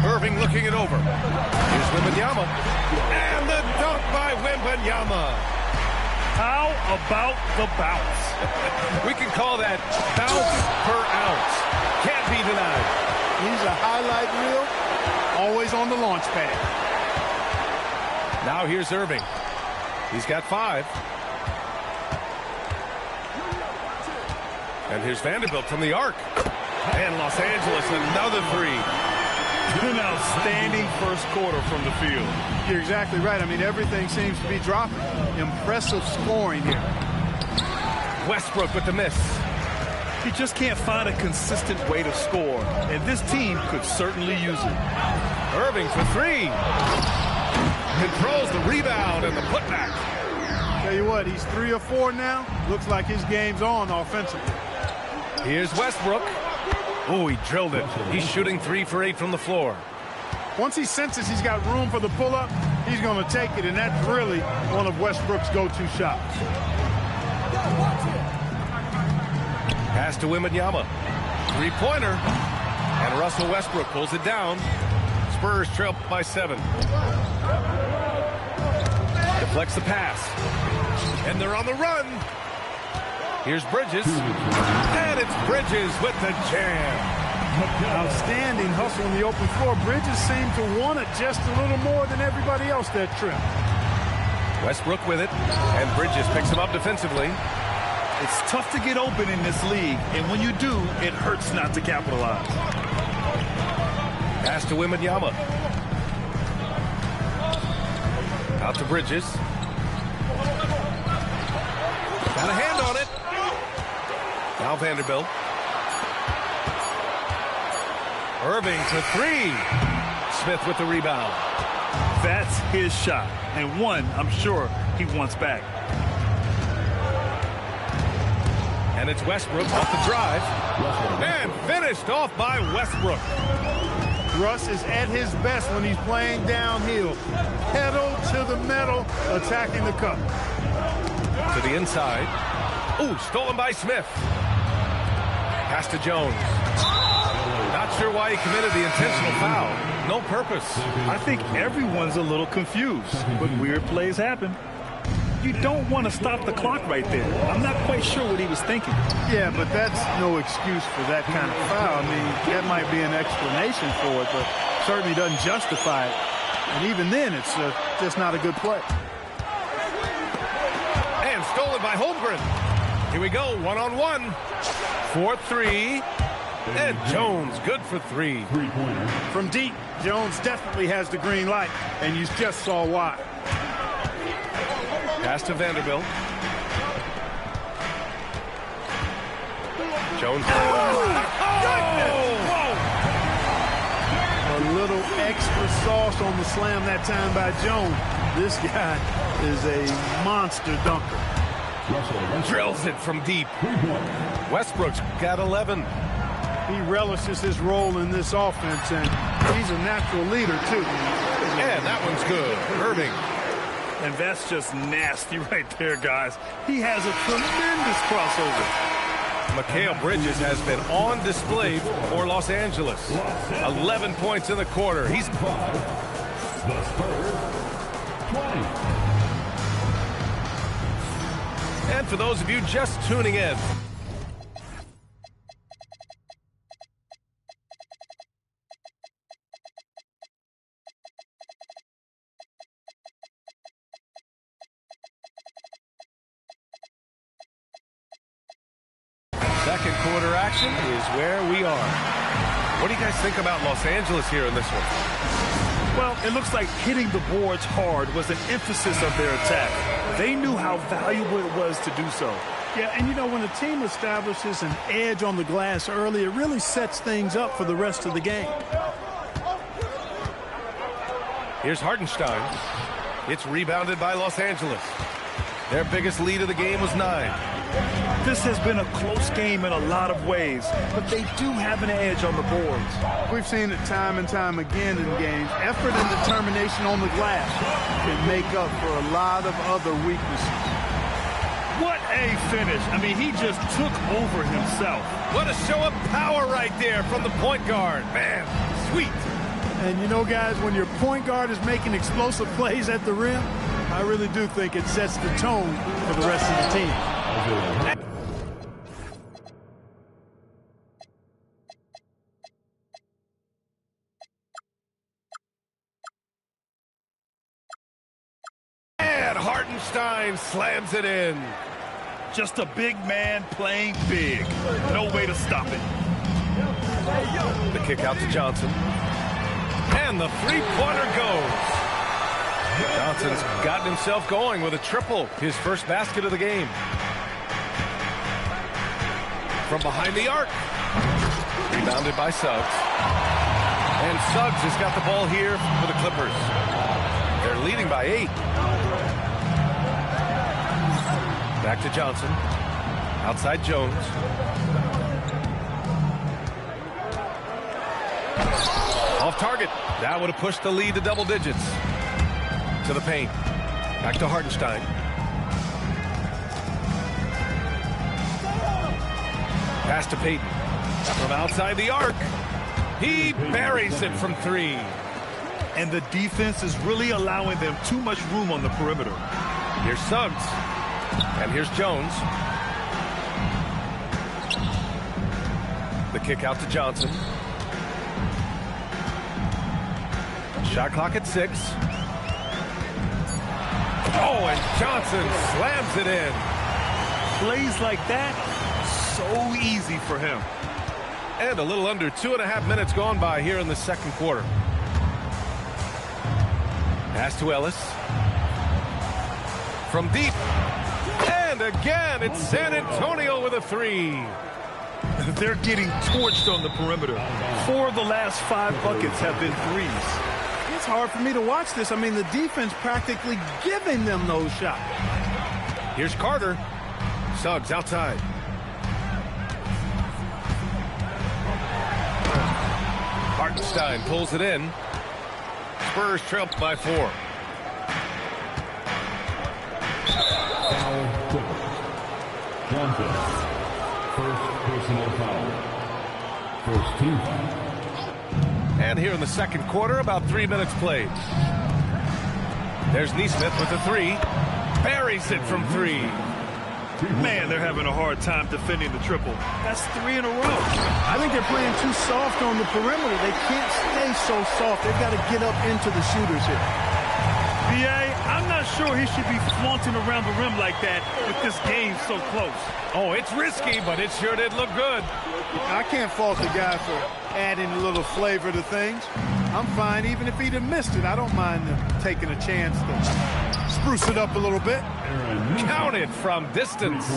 Irving looking it over. Here's Wembanyama. And the dunk by Wembanyama. How about the bounce? We can call that bounce per ounce. Can't be denied. He's a highlight reel, always on the launch pad. Now here's Irving. He's got 5. And here's Vanderbilt from the arc. And Los Angeles, another 3. An outstanding first quarter from the field. You're exactly right. I mean, everything seems to be dropping. Impressive scoring here. Westbrook with the miss. He just can't find a consistent way to score, and this team could certainly use it. Irving for 3. Controls the rebound and the putback. Tell you what, he's 3 or 4 now. Looks like his game's on offensively. Here's Westbrook. Oh, he drilled it. He's shooting 3 for 8 from the floor. Once he senses he's got room for the pull-up, he's going to take it, and that's really one of Westbrook's go-to shots. Pass to Wembanyama. 3-pointer. And Russell Westbrook pulls it down. Spurs trail by 7. Deflects the pass. And they're on the run. Here's Bridges. And it's Bridges with the jam. Outstanding hustle in the open floor. Bridges seem to want it just a little more than everybody else that trip. Westbrook with it. And Bridges picks him up defensively. It's tough to get open in this league, and when you do, it hurts not to capitalize. Pass to Wembanyama. Out to Bridges. Got a hand on it. Now Vanderbilt. Irving for 3. Smith with the rebound. That's his shot, and one I'm sure he wants back. And it's Westbrook off the drive. And finished off by Westbrook. Russ is at his best when he's playing downhill. Pedal to the metal, attacking the cup. To the inside. Ooh, stolen by Smith. Pass to Jones. Not sure why he committed the intentional foul. No purpose. I think everyone's a little confused, but weird plays happen. You don't want to stop the clock right there. I'm not quite sure what he was thinking. Yeah, but that's no excuse for that kind of foul. I mean, that might be an explanation for it, but certainly doesn't justify it. And even then, it's just not a good play. And stolen by Holmgren. Here we go, 1-on-1. 4-3. And Jones, good for 3. From deep, Jones definitely has the green light, and you just saw why. Pass to Vanderbilt. Jones. A little extra sauce on the slam that time by Jones. This guy is a monster dunker. Drills it from deep. Westbrook's got 11. He relishes his role in this offense, and he's a natural leader, too. And that one's good. Irving. And that's just nasty right there, guys. He has a tremendous crossover. Mikal Bridges has been on display for Los Angeles. 11 points in the quarter. He's The Spurs, 20. And for those of you just tuning in, second quarter action is where we are. What do you guys think about Los Angeles here in this one? Well, it looks like hitting the boards hard was an emphasis of their attack. They knew how valuable it was to do so. Yeah, and you know, when a team establishes an edge on the glass early, it really sets things up for the rest of the game. Here's Hartenstein. It's rebounded by Los Angeles. Their biggest lead of the game was 9. This has been a close game in a lot of ways, but they do have an edge on the boards. We've seen it time and time again in games. Effort and determination on the glass can make up for a lot of other weaknesses. What a finish. I mean, he just took over himself. What a show of power right there from the point guard. Man, sweet. And you know, guys, when your point guard is making explosive plays at the rim, I really do think it sets the tone for the rest of the team. And Hartenstein slams it in. Just a big man playing big. No way to stop it. The kick out to Johnson. And the three-pointer goes. Johnson's gotten himself going with a triple, his first basket of the game. From behind the arc. Rebounded by Suggs. And Suggs has got the ball here for the Clippers. They're leading by 8. Back to Johnson. Outside Jones. Off target. That would have pushed the lead to double digits. To the paint. Back to Hartenstein. Pass to Payton. From outside the arc. He buries it from 3. And the defense is really allowing them too much room on the perimeter. Here's Suggs. And here's Jones. The kick out to Johnson. Shot clock at 6. Oh, and Johnson slams it in. Plays like that, so easy for him. And a little under 2.5 minutes gone by here in the second quarter. Pass to Ellis. From deep. And again, it's San Antonio with a 3. They're getting torched on the perimeter. 4 of the last 5 buckets have been 3s. It's hard for me to watch this. I mean, the defense practically giving them those shots. Here's Carter. Suggs outside. Hartenstein pulls it in. Spurs trail by 4. Foul, Clippers. Johnson, first personal foul. First team foul. And here in the second quarter, about 3 minutes played. There's Nesmith with a 3. Buries it from 3. Man, they're having a hard time defending the triple. That's 3 in a row. I think they're playing too soft on the perimeter. They can't stay so soft. They've got to get up into the shooters here. B.A., I'm not sure he should be flaunting around the rim like that with this game so close. Oh, it's risky, but it sure did look good. I can't fault the guy for adding a little flavor to things. I'm fine even if he'd have missed it. I don't mind taking a chance to spruce it up a little bit. Count it from distance.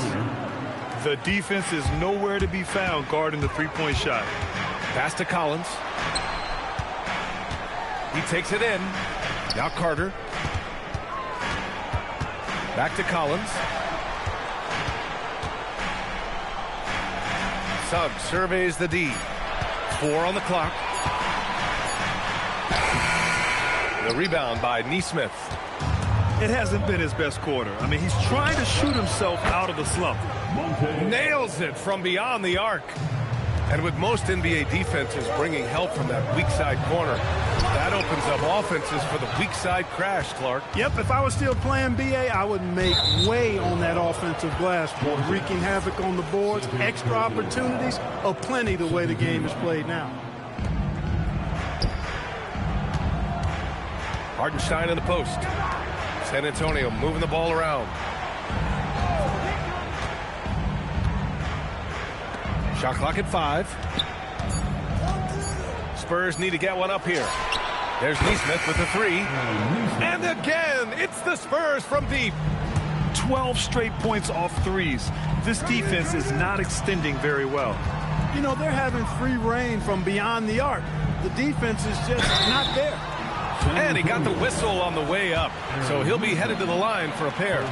The defense is nowhere to be found guarding the three-point shot. Pass to Collins. He takes it in. Now Carter. Back to Collins. Suggs surveys the D. 4 on the clock. The rebound by Nesmith. it hasn't been his best quarter. I mean, he's trying to shoot himself out of the slump. Nails it from beyond the arc. And with most NBA defenses bringing help from that weak side corner, that opens up offenses for the weak side crash, Clark. Yep, if I was still playing BA, I would make way on that offensive glass board, wreaking havoc on the boards. Extra opportunities aplenty the way the game is played now. Hartenstein in the post. San Antonio moving the ball around. Shot clock at 5. Spurs need to get one up here. There's Nesmith with the 3. And again, it's the Spurs from deep. 12 straight points off threes. This defense is not extending very well. You know, they're having free reign from beyond the arc. The defense is just not there. And he got the whistle on the way up, so he'll be headed to the line for a pair.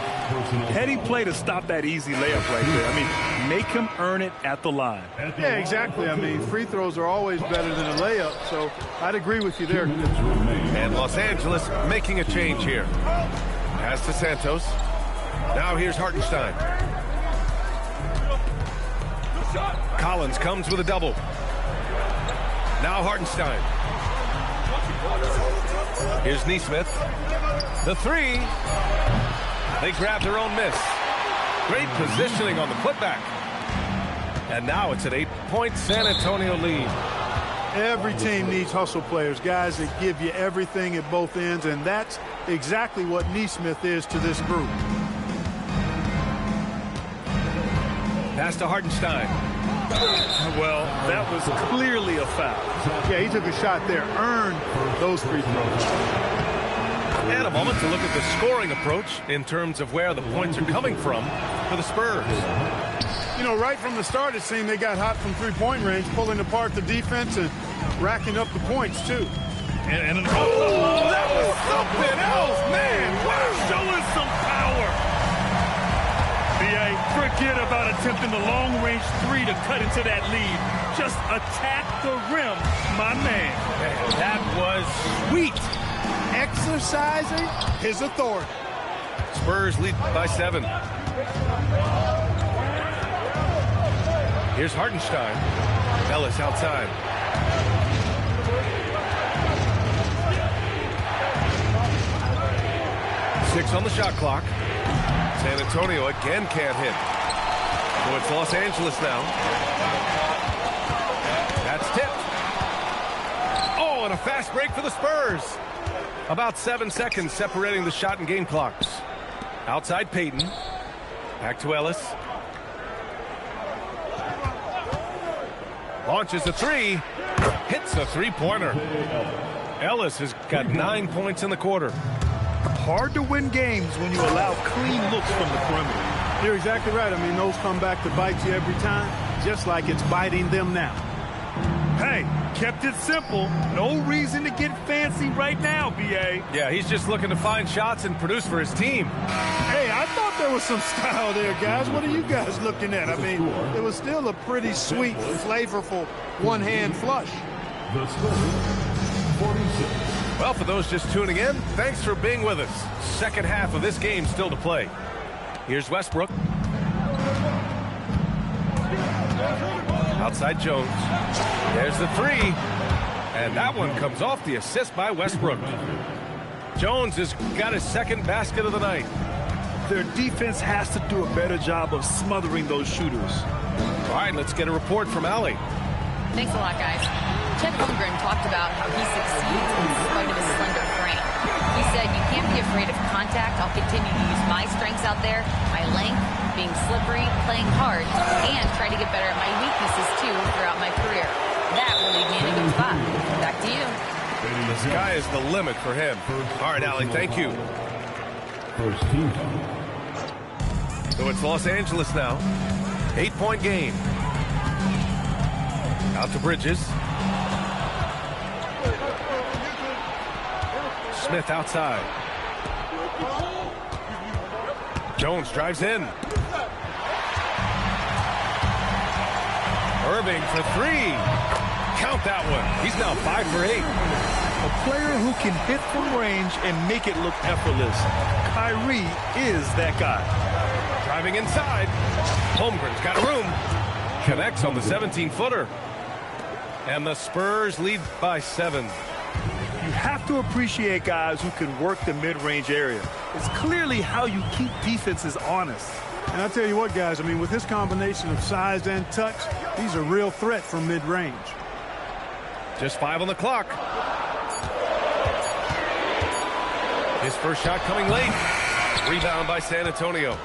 Heady play to stop that easy layup right there. I mean, make him earn it at the line. Yeah, exactly. I mean, free throws are always better than a layup, so I'd agree with you there. And Los Angeles making a change here. Pass to Santos. Now here's Hartenstein. Collins comes with a double. Now Hartenstein. Here's Nesmith. The 3. They grab their own miss. Great positioning on the putback. And now it's an 8-point San Antonio lead. Every team needs hustle players, guys that give you everything at both ends, and that's exactly what Nesmith is to this group. Pass to Hartenstein. Well, that was clearly a foul. Yeah, he took a shot there, earned those free throws. And a moment to look at the scoring approach in terms of where the points are coming from for the Spurs. You know, right from the start, it seemed they got hot from three-point range, pulling apart the defense and racking up the points, too. And that was something else, man. Wow. Showing some power. Forget about attempting the long-range 3 to cut into that lead. Just attack the rim, my man. That was sweet. Exercising his authority. Spurs lead by 7. Here's Hartenstein. Ellis outside. Six on the shot clock. San Antonio again can't hit. So it's Los Angeles now. That's tipped. Oh, and a fast break for the Spurs. About 7 seconds separating the shot and game clocks. Outside Payton. Back to Ellis. Launches a 3. Hits a three-pointer. Ellis has got 9 points in the quarter. Hard to win games when you allow clean looks from the perimeter. You're exactly right. I mean, those come back to bite you every time, just like it's biting them now. Hey, kept it simple. No reason to get fancy right now, B.A. Yeah, he's just looking to find shots and produce for his team. Hey, I thought there was some style there, guys. What are you guys looking at? I mean, it was still a pretty sweet, flavorful one-hand flush. The Spurs, 46. Well, for those just tuning in, thanks for being with us. Second half of this game still to play. Here's Westbrook. Outside Jones. There's the 3. And that one comes off the assist by Westbrook. Jones has got his second basket of the night. Their defense has to do a better job of smothering those shooters. All right, let's get a report from Allie. Thanks a lot, guys. Chet Holmgren talked about how he succeeds in spite of his slender frame. He said, "You can't be afraid of contact. I'll continue to use my strengths out there, my length, being slippery, playing hard, and try to get better at my weaknesses, too, throughout my career. That will leave me in a good spot." Back to you. The sky is the limit for him. All right, Allie, thank you. First team. So it's Los Angeles now. 8-point game. Out to Bridges. Smith outside. Jones drives in. Irving for 3. Count that one. He's now 5 for 8. A player who can hit from range and make it look effortless. Kyrie is that guy. Driving inside. Holmgren's got room. Connects on the 17-footer. And the Spurs lead by 7. You have to appreciate guys who can work the mid-range area. It's clearly how you keep defenses honest. And I'll tell you what, guys, I mean, with this combination of size and touch, he's a real threat from mid-range. Just 5 on the clock. His first shot coming late. Rebound by San Antonio.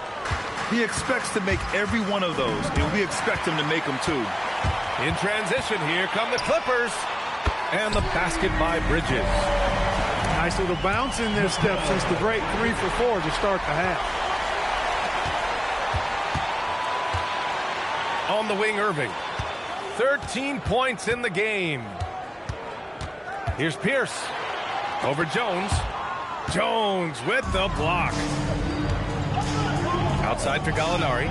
He expects to make every one of those, and we expect him to make them too. In transition, here come the Clippers. And the basket by Bridges. Nice little bounce in their step since the break. 3 for 4 to start the half. On the wing, Irving. 13 points in the game. Here's Pierce. Over Jones. Jones with the block. Outside for Gallinari.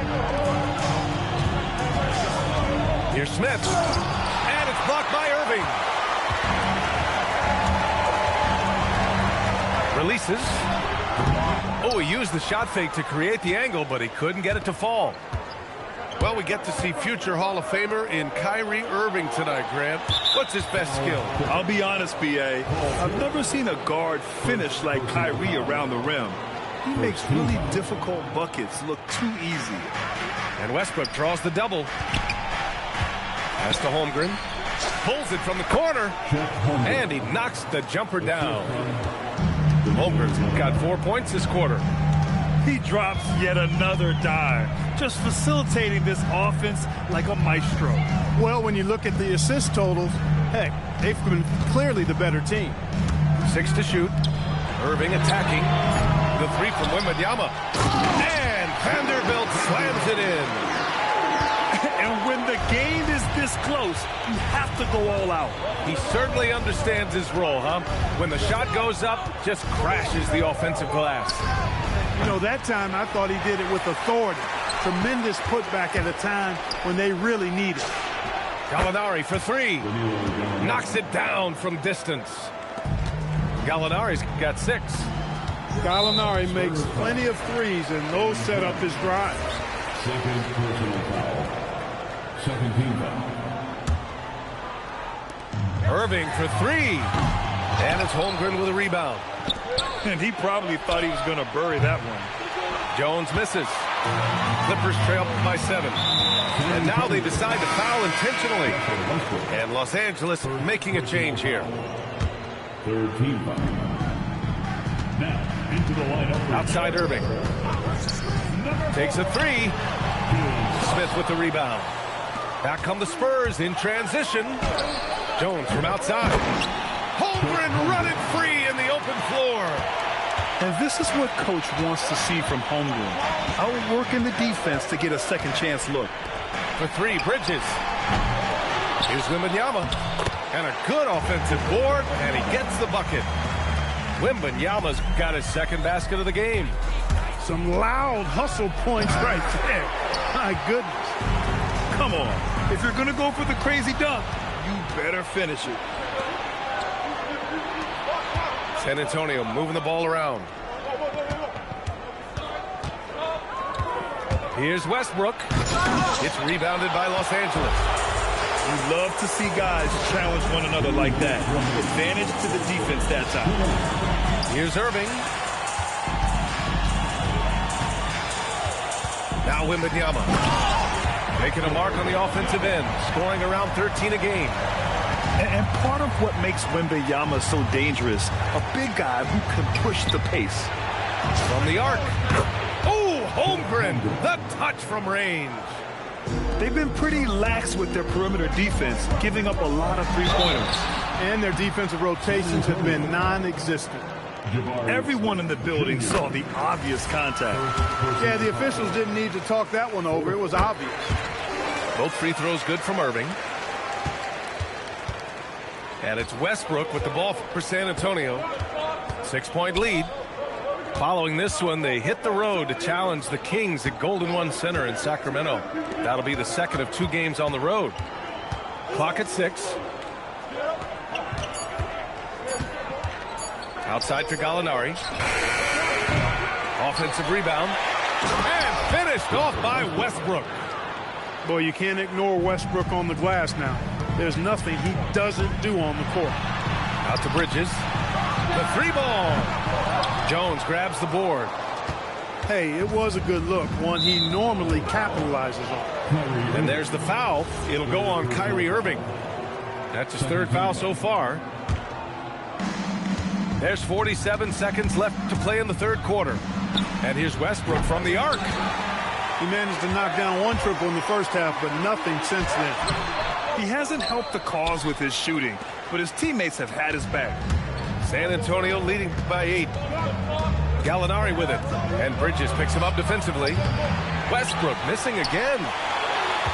Here's Smith. And it's blocked by Irving. Releases. Oh, he used the shot fake to create the angle, but he couldn't get it to fall. Well, we get to see future Hall of Famer in Kyrie Irving tonight, Grant. What's his best skill? I'll be honest, B.A. I've never seen a guard finish like Kyrie around the rim. He makes really difficult buckets look too easy. And Westbrook draws the double. Pass to Holmgren. Pulls it from the corner. And he knocks the jumper down. Holmgren's got 4 points this quarter. He drops yet another dime, just facilitating this offense like a maestro. Well, when you look at the assist totals, heck, they've been clearly the better team. 6 to shoot. Irving attacking. The 3 from Wembanyama. And Vanderbilt slams it in. And when the game is this close, you have to go all out. He certainly understands his role, huh? When the shot goes up, just crashes the offensive glass. You know, that time I thought he did it with authority. Tremendous putback at a time when they really need it. Gallinari for 3. Knocks it down from distance. Gallinari's got 6. Gallinari makes plenty of threes, and those set up his drives. Second personal foul. Second team foul. Irving for 3. And it's Holmgren with a rebound. And he probably thought he was going to bury that one. Jones misses. Clippers trail by 7. And now they decide to foul intentionally. And Los Angeles making a change here. Third team foul. Now into the lineup. Outside Irving. Takes a 3. Smith with the rebound. Back come the Spurs in transition. Jones from outside. Holmgren running free in the open floor. And this is what Coach wants to see from Holmgren. Outworking the defense to get a second chance look. For 3, Bridges. Here's Wembanyama. And a good offensive board, and he gets the bucket. Wembanyama's got his second basket of the game. Some loud hustle points right there. My goodness. Come on. If you're going to go for the crazy dunk, you better finish it. San Antonio moving the ball around. Here's Westbrook. It's rebounded by Los Angeles. You love to see guys challenge one another like that. Advantage to the defense that time. Here's Irving. Now Wembanyama. Making a mark on the offensive end. Scoring around 13 a game. And part of what makes Wembanyama so dangerous, a big guy who can push the pace. From the arc. Oh, Holmgren, the touch from range. They've been pretty lax with their perimeter defense, giving up a lot of three-pointers. And their defensive rotations have been non-existent. Everyone in the building saw the obvious contact. Yeah, the officials didn't need to talk that one over. It was obvious. Both free throws good from Irving. And it's Westbrook with the ball for San Antonio. 6-point lead. Following this one, they hit the road to challenge the Kings at Golden One Center in Sacramento. That'll be the second of 2 games on the road. Clock at 6. Outside for Gallinari. Offensive rebound. And finished off by Westbrook. Boy, you can't ignore Westbrook on the glass now. There's nothing he doesn't do on the court. Out to Bridges. The 3-ball. Jones grabs the board. Hey, it was a good look, one he normally capitalizes on. And there's the foul. It'll go on Kyrie Irving. That's his third foul so far. There's 47 seconds left to play in the third quarter. And here's Westbrook from the arc. He managed to knock down one triple in the first half, but nothing since then. He hasn't helped the cause with his shooting, but his teammates have had his back. San Antonio leading by 8. Gallinari with it. And Bridges picks him up defensively. Westbrook missing again.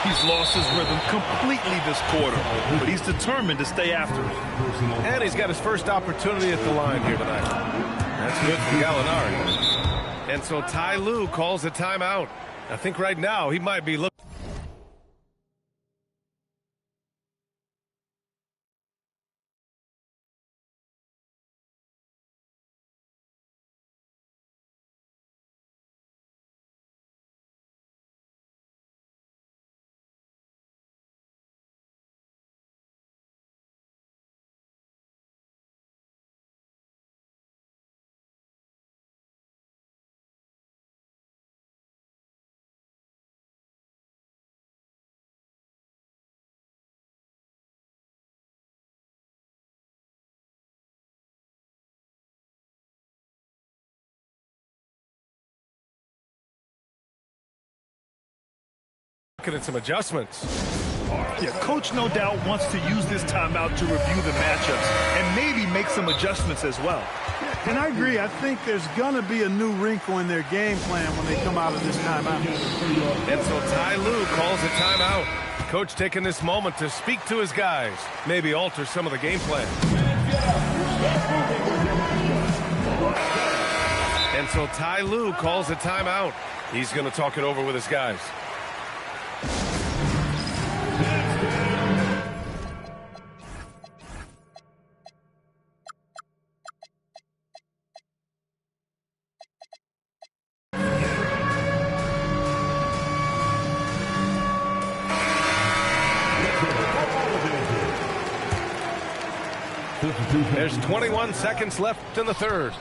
He's lost his rhythm completely this quarter, but he's determined to stay after it. And he's got his first opportunity at the line here tonight. That's good for Gallinari. And so Ty Lue calls a timeout. I think right now he might be looking. At some adjustments. Yeah, coach no doubt wants to use this timeout to review the matchups and maybe make some adjustments as well. And I agree. I think there's going to be a new wrinkle in their game plan when they come out of this timeout. And so Ty Lue calls a timeout. Coach taking this moment to speak to his guys, maybe alter some of the game plan. And so Ty Lue calls a timeout. He's going to talk it over with his guys. There's 21 seconds left in the third.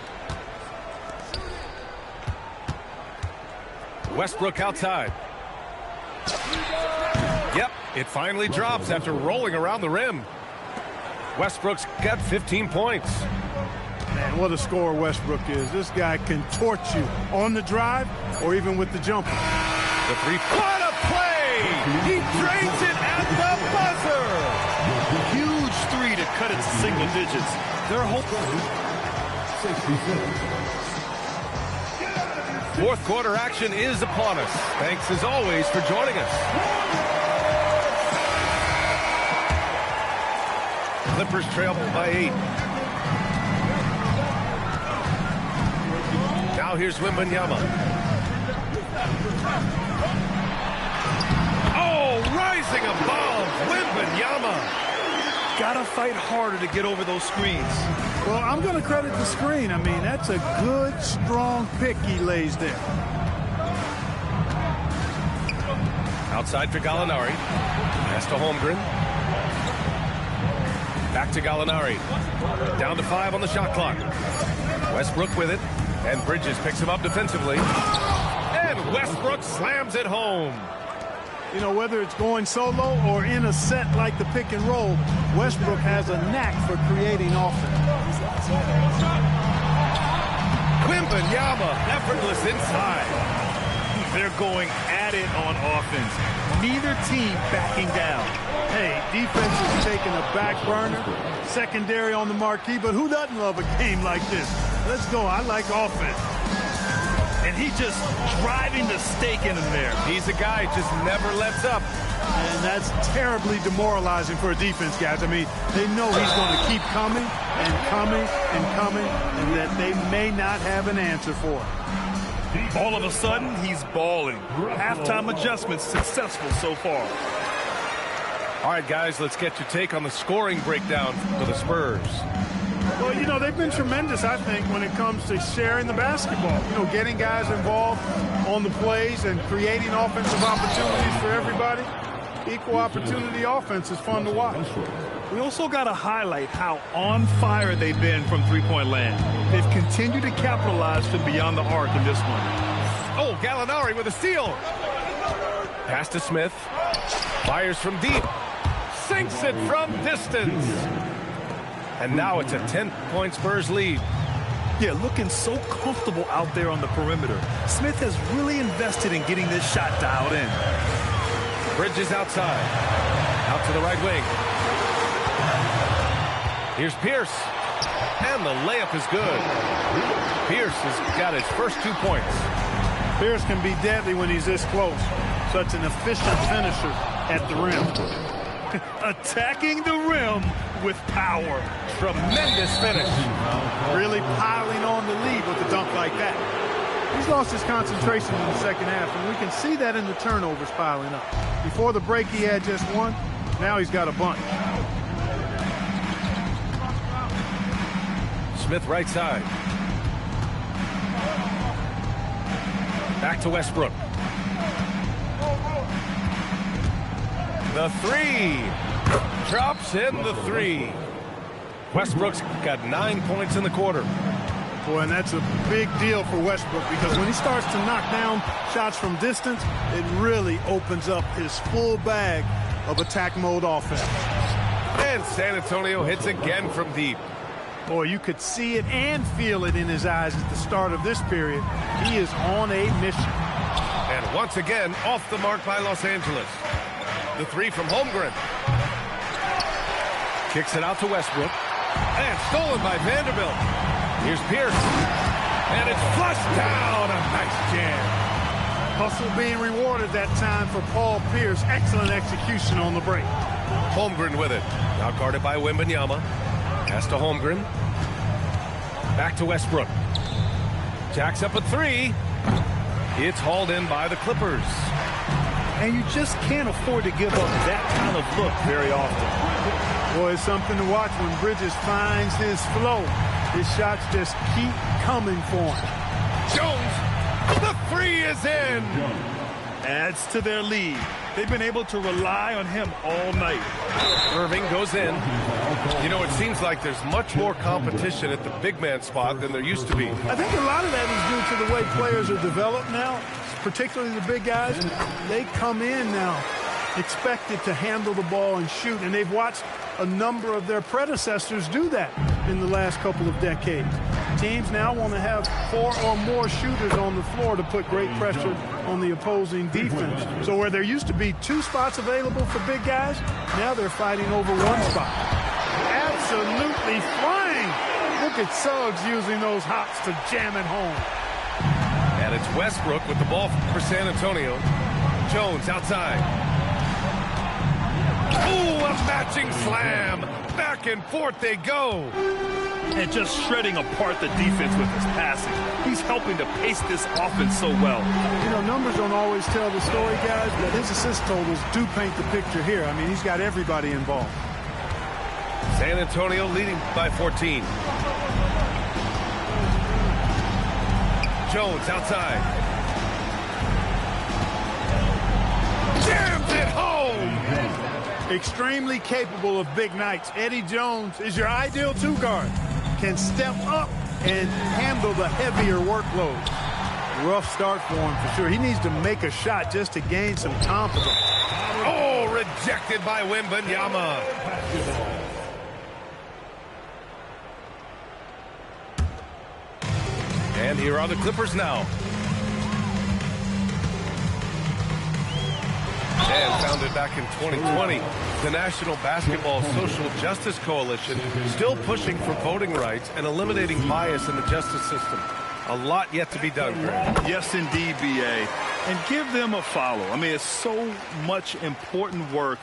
Westbrook outside. Yep, it finally drops after rolling around the rim. Westbrook's got 15 points. Man, what a scorer Westbrook is. This guy can torch you on the drive or even with the jumper. The three. What a play! He drains it at the buzzer! Huge three to cut it to single digits. They're hoping. Fourth quarter action is upon us. Thanks as always for joining us. Clippers trail by 8. Now here's Wembanyama. Oh, rising above Wembanyama. Gotta fight harder to get over those screens. Well, I'm going to credit the screen. I mean, that's a good, strong pick he lays there. Outside for Gallinari. Pass to Holmgren. Back to Gallinari. Down to 5 on the shot clock. Westbrook with it. And Bridges picks him up defensively. And Westbrook slams it home. You know, whether it's going solo or in a set like the pick and roll, Westbrook has a knack for creating offense. Wembanyama, effortless inside. They're going at it on offense. Neither team backing down. Hey, defense is taking a back burner, secondary on the marquee, but who doesn't love a game like this? Let's go. I like offense. And he's just driving the stake in him there. He's a guy who just never lets up. And that's terribly demoralizing for a defense, guys. I mean, they know he's going to keep coming and coming and coming, and that they may not have an answer for it. All of a sudden, he's balling. Halftime adjustments successful so far. All right, guys, let's get your take on the scoring breakdown for the Spurs. Well, you know, they've been tremendous, I think, when it comes to sharing the basketball. You know, getting guys involved on the plays and creating offensive opportunities for everybody. Equal opportunity offense is fun to watch. We also got to highlight how on fire they've been from three-point land. They've continued to capitalize from beyond the arc in this one. Oh, Gallinari with a steal. Pass to Smith. Fires from deep. Sinks it from distance. And now it's a 10-point Spurs lead. Yeah, looking so comfortable out there on the perimeter. Smith has really invested in getting this shot dialed in. Bridges outside. Out to the right wing. Here's Pierce. And the layup is good. Pierce has got his first 2 points. Pierce can be deadly when he's this close. Such an efficient finisher at the rim. Attacking the rim with power. Tremendous finish. Really piling on the lead with a dunk like that. He's lost his concentration in the second half, and we can see that in the turnovers piling up. Before the break, he had just one. Now he's got a bunch. Smith right side. Back to Westbrook. The three. Drops in the three. Westbrook's got 9 points in the quarter. Boy, and that's a big deal for Westbrook, because when he starts to knock down shots from distance, it really opens up his full bag of attack mode offense. And San Antonio hits again from deep. Boy, you could see it and feel it in his eyes at the start of this period. He is on a mission. And once again, off the mark by Los Angeles. The three from Holmgren. Kicks it out to Westbrook. And stolen by Vanderbilt. Here's Pierce. And it's flushed down. A nice jam. Hustle being rewarded that time for Paul Pierce. Excellent execution on the break. Holmgren with it. Now guarded by Wembanyama. Pass to Holmgren. Back to Westbrook. Jacks up a three. It's hauled in by the Clippers. And you just can't afford to give up that kind of look very often. Boy, it's something to watch when Bridges finds his flow. His shots just keep coming for him. Jones, the three is in. Adds to their lead. They've been able to rely on him all night. Irving goes in. You know, it seems like there's much more competition at the big man spot than there used to be. I think a lot of that is due to the way players are developed now, particularly the big guys. They come in now expected to handle the ball and shoot, and they've watched a number of their predecessors do that in the last couple of decades. Teams now want to have 4 or more shooters on the floor to put great pressure on the opposing defense. So where there used to be 2 spots available for big guys, now they're fighting over 1 spot. Absolutely flying. Look at Suggs using those hops to jam it home. And it's Westbrook with the ball for San Antonio. Jones outside. Ooh, a matching slam. Back and forth they go. And just shredding apart the defense with his passing. He's helping to pace this offense so well. You know, numbers don't always tell the story, guys, but his assist totals do paint the picture here. I mean, he's got everybody involved. San Antonio leading by 14. Jones outside. Jams it home. Extremely capable of big nights. Eddie Jones is your ideal 2-guard. Can step up and handle the heavier workload. Rough start for him for sure. He needs to make a shot just to gain some confidence. Oh, rejected by Wembanyama. And here are the Clippers now. And founded back in 2020, the National Basketball Social Justice Coalition still pushing for voting rights and eliminating bias in the justice system. A lot yet to be done, Greg. Yes, indeed, B.A. And give them a follow. I mean, it's so much important work,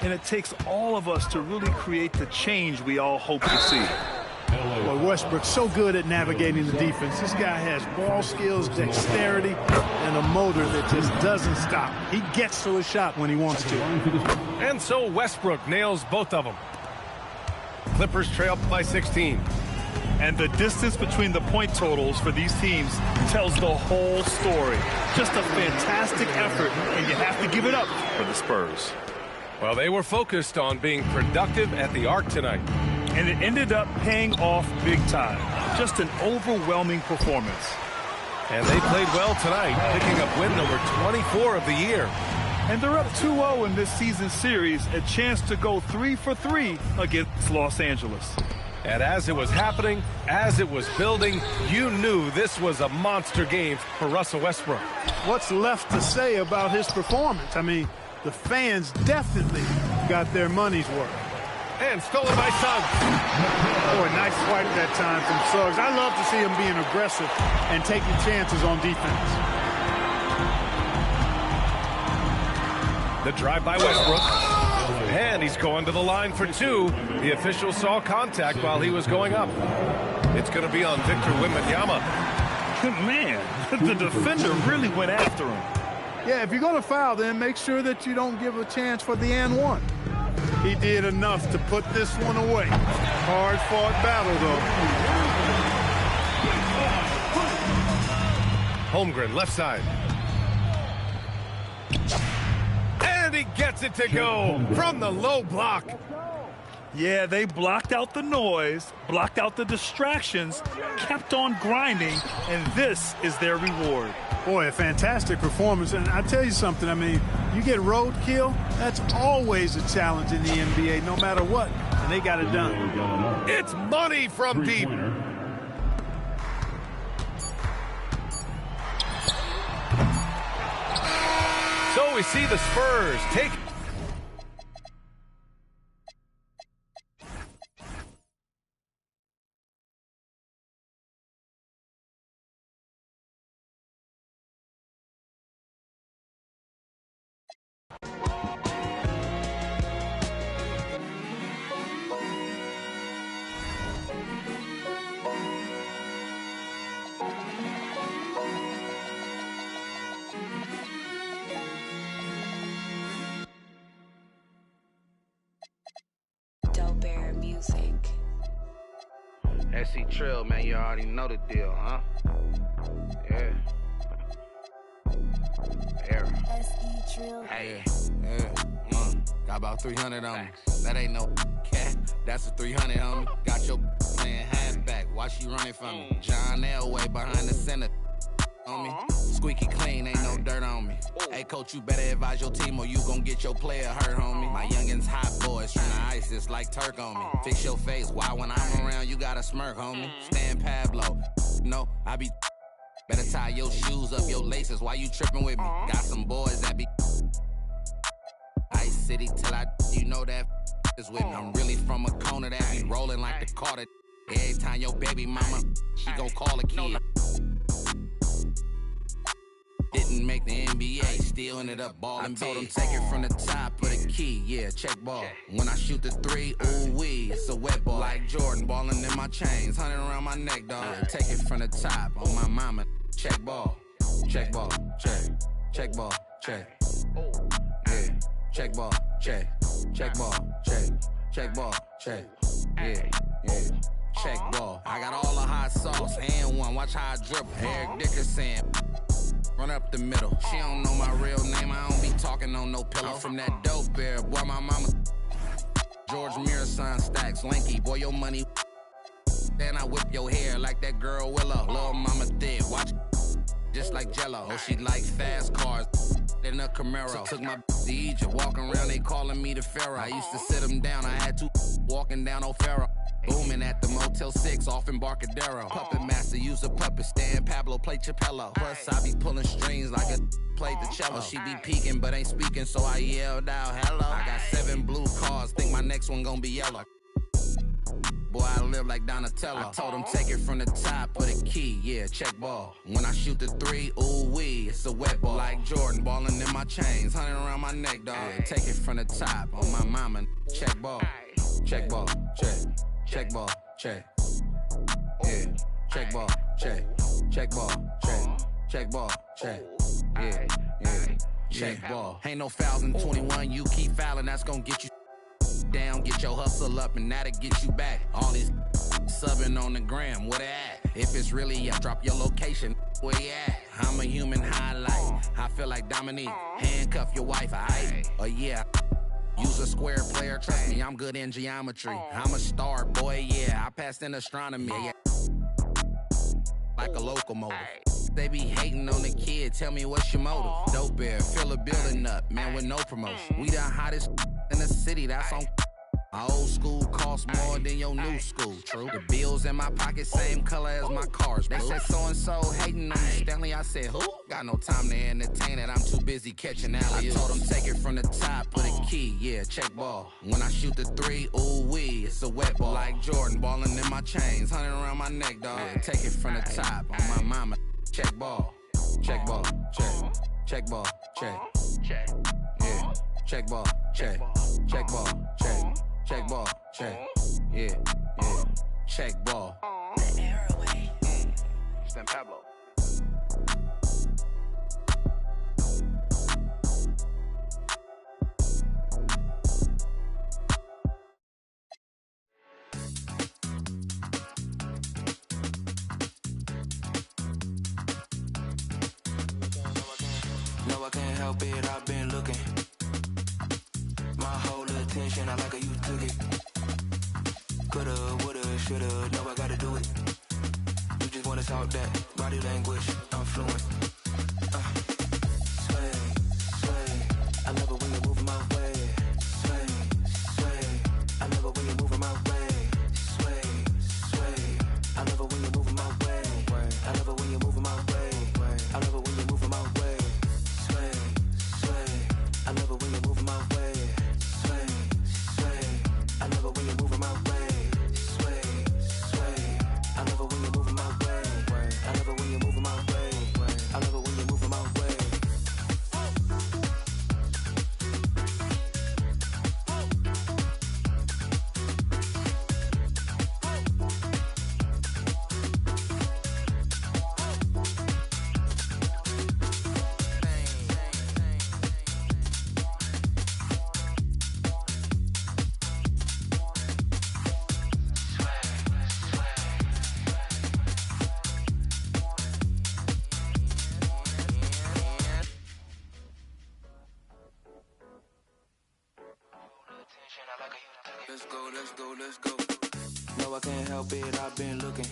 and it takes all of us to really create the change we all hope to see. Well, Westbrook's so good at navigating the defense. This guy has ball skills, dexterity, and a motor that just doesn't stop. He gets to a shot when he wants to. And so Westbrook nails both of them. Clippers trail by 16. And the distance between the point totals for these teams tells the whole story. Just a fantastic effort, and you have to give it up for the Spurs. Well, they were focused on being productive at the arc tonight. And it ended up paying off big time. Just an overwhelming performance. And they played well tonight, picking up win number 24 of the year. And they're up 2-0 in this season series, a chance to go 3 for 3 against Los Angeles. And as it was happening, as it was building, you knew this was a monster game for Russell Westbrook. What's left to say about his performance? I mean, the fans definitely got their money's worth. And stolen by Suggs. Oh, a nice swipe that time from Suggs. I love to see him being aggressive and taking chances on defense. The drive by Westbrook. And he's going to the line for two. The official saw contact while he was going up. It's going to be on Victor Wembanyama. Man, the defender really went after him. Yeah, if you're going to foul, then make sure that you don't give a chance for the and one. He did enough to put this one away. Hard-fought battle, though. Holmgren, left side. And he gets it to go from the low block. Yeah, they blocked out the noise, blocked out the distractions, kept on grinding, and this is their reward. Boy, a fantastic performance. And I tell you something, I mean, you get roadkill, that's always a challenge in the NBA, no matter what. And they got it done. It's money from deep. So we see the Spurs take. SC Trill, man, you already know the deal, huh? Yeah. SE Trill. Hey. Got about 300 on me. That ain't no cat. That's a 300 on me. Got your playing halfback. Why she running from me? John Elway behind the center on me. Squeaky clean, ain't no dirt on me. Hey, coach, you better advise your team or you gon' get your player hurt, homie. My youngins hot boys tryna ice this like Turk on me. Fix your face. Why when I'm around you gotta smirk, homie? Stan Pablo. No, I be. Better tie your shoes up, your laces. Why you tripping with me? Got some boys that be. Ice City till you know that is with me. I'm really from a corner that be rolling like the Carter. Every time your baby mama, she gon' call a kid. Didn't make the NBA, still ended up balling. I told him take it from the top, put a key, yeah, check ball. When I shoot the three, ooh wee, it's a wet ball. Like Jordan, balling in my chains, 100 around my neck, dog. Take it from the top, on my mama, check ball, check, check ball, check. Yeah, check ball, check ball, check ball, check. Yeah. Check ball. I got all the hot sauce and one. Watch how I dribble. Eric Dickerson. Run up the middle. She don't know my real name. I don't be talking on no pillow. From that dope bear. Boy, my mama. George Muir son stacks. Lanky. Boy, your money. Then I whip your hair like that girl Willow. Little mama thick. Watch. Just like Jello. Oh, she like fast cars. In a Camaro. So took my to Egypt. Walking around, they calling me the Pharaoh. I used to sit them down. I had to walking down O'Farrell. Booming at the Motel 6 off Embarcadero. Puppet master, use a puppet stand. Pablo play Chapello. Plus, I be pulling strings like a played the cello. She be peeking, but ain't speaking, so I yelled out, hello. I got 7 blue cars, think my next one gonna be yellow. Boy, I live like Donatello. I told him take it from the top, put a key, yeah, check ball. When I shoot the three, ooh wee, it's a wet ball. Like Jordan, balling in my chains, 100 around my neck, dog. Take it from the top, on my mama, check ball, check ball, check. Check ball, check. Yeah. Check ball, check. Check ball, check. Check ball, check. Yeah. Check ball. Ain't no fouls in 21. You keep fouling, that's gonna get you down. Get your hustle up, and that'll get you back. All these Subbing on the gram, where they at? If it's really ya, drop your location, where you at? I'm a human highlight. I feel like Dominique. Handcuff your wife, aight? Oh yeah. Use a square player, trust me, I'm good in geometry. I'm a star, boy, yeah. I passed in astronomy, yeah. Like a locomotive. They be hating on the kid, tell me what's your motive. Dope air, fill a building up, man, with no promotion. We the hottest in the city, that's on. My old school costs more than your new school, true. The bills in my pocket, same color as my cars, bro. They said so-and-so hating on me, Stanley. I said, who? Got no time to entertain it, I'm too busy catching alley-oops. I told them take it from the top, put a key, yeah, check ball. When I shoot the three, ooh-wee, it's a wet ball. Like Jordan, balling in my chains, 100 around my neck, dog. Yeah, take it from the top, on my mama, check ball, check ball, check, check ball, check, yeah, check ball, check, check ball, check. Check ball, check, yeah, check ball. The airway. San Pablo. No, I can't help it, I've been looking. My whole attention, I like how you took it. Coulda, woulda, shoulda, no, I gotta do it. You just wanna talk that body language, I'm fluent. Sway, sway, I love it when you're moving my way. Sway, sway, I love it when you're moving my way. Sway, sway, I love it when you're moving my way. I love it when you're moving my way. I love it when you're moving my way. Sway, sway, I love it when you're moving my way. Sway, sway, I love it when you're moving my way. Sway, sway, I love it when you're moving my way. I love it when you're moving my way. I love it when you're moving my way. Let's go, let's go, let's go. No, I can't help it, I've been looking.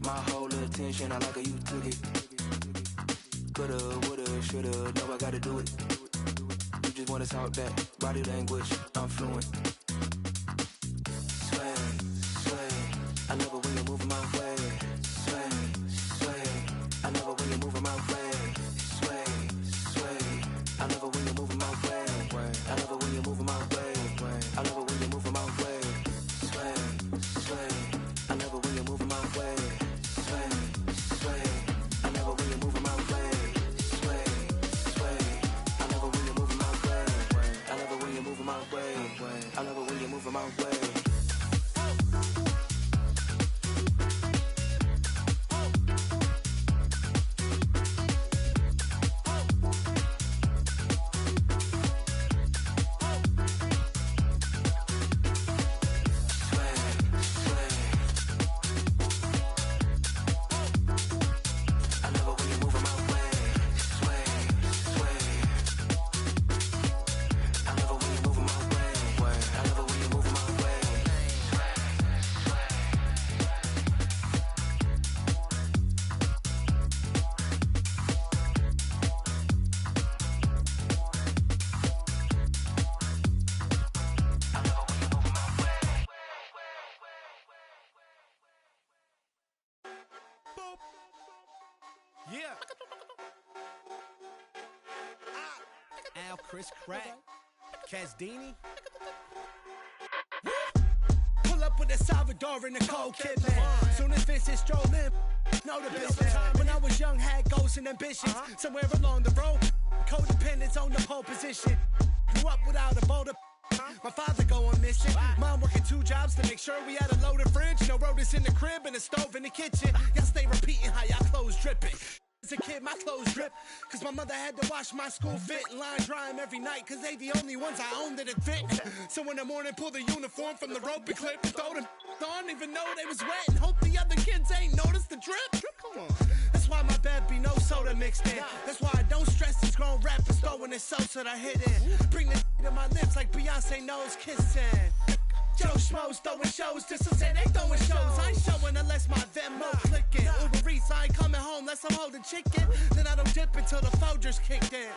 My whole attention, I like how you took it. Coulda, woulda, shoulda, no, I gotta do it. You just wanna talk that body language, I'm fluent. Sway, sway, I love it when you're moving my way. Sway, sway, I love it when you're moving my way. Sway, sway, I love it when you're moving my way. I love it when you're moving my way. I love it when you're moving my way. Sway, sway, I love it when you're moving my way. Sway, sway, I love it when you're moving my way. Sway, sway, I love it when you're moving my way. I love it when you're moving my way. I love it when you're moving my way. Yeah. Al, Chris Crack, Casdini. Pull up with a Salvador and a cold kid, man. Soon as Vincent stroll in, know the business. When I was young, had goals and ambitions. Somewhere along the road, codependence on the pole position. Grew up without a boulder. My father going missing. Mom working 2 jobs to make sure we had a loaded fridge. No rotors in the crib and a stove in the kitchen. Y'all stay repeating how y'all clothes dripping. As a kid, my clothes drip, cause my mother had to wash my school fit and line dry them every night, cause they the only ones I owned that it fit. So in the morning, pull the uniform from the rope and clip and throw them on, even though they was wet, and hope the other kids ain't noticed the drip. Come on. That's why my bed be no soda mixed in. That's why I don't stress these grown rappers throwing it so that I hit in. Bring the to my lips like Beyonce knows kissing. Joe Schmoes throwing shows just to say they throwing shows. I ain't showing unless my Venmo clicking. Uber Eats, I ain't coming home unless I'm holding chicken. Then I don't dip until the Folgers kicked in.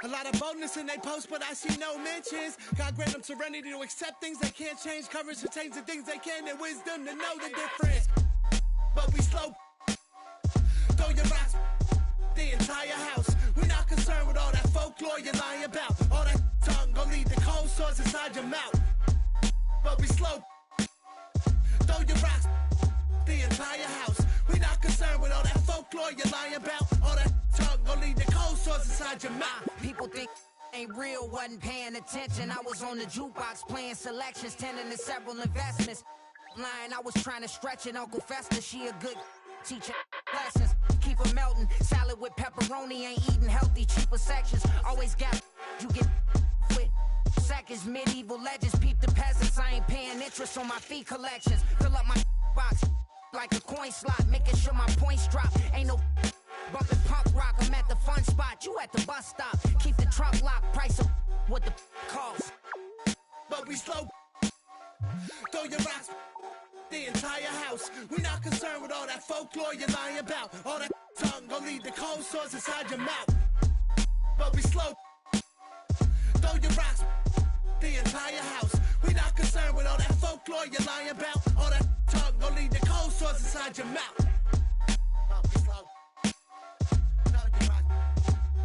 A lot of boldness in they post, but I see no mentions. God grant them serenity to accept things they can't change. Courage to change the things they can, and wisdom to know the difference. But we slow. Throw your rocks. The entire house. We're not concerned with all that folklore you're lying about. All that tongue gon' lead to cold sores inside your mouth. But we slow. Throw your rocks. The entire house. We're not concerned with all that folklore you're lying about. All that tongue gon' lead to cold sores inside your mouth. People think ain't real, wasn't paying attention. I was on the jukebox playing selections, tending to several investments. Lying, I was trying to stretch it. Uncle Fester, she a good teacher. Lessons, keep her melting. Salad with pepperoni, ain't eating healthy. Cheaper sections, always got you get with seconds. Medieval legends, peep the peasants. I ain't paying interest on my fee collections. Fill up my box like a coin slot, making sure my points drop. Ain't no bumping punk rock. I'm at the fun spot, you at the bus stop. Keep the truck locked, price of what the cost. But we slow. Throw your rocks. The entire house. We're not concerned with all that folklore you're lying about. All that tongue gon' lead to cold sores inside your mouth. But we slow. Throw your rocks. The entire house. We're not concerned with all that folklore you're lying about. All that tongue gon' lead to cold sores inside your mouth. But we slow. Throw your rocks.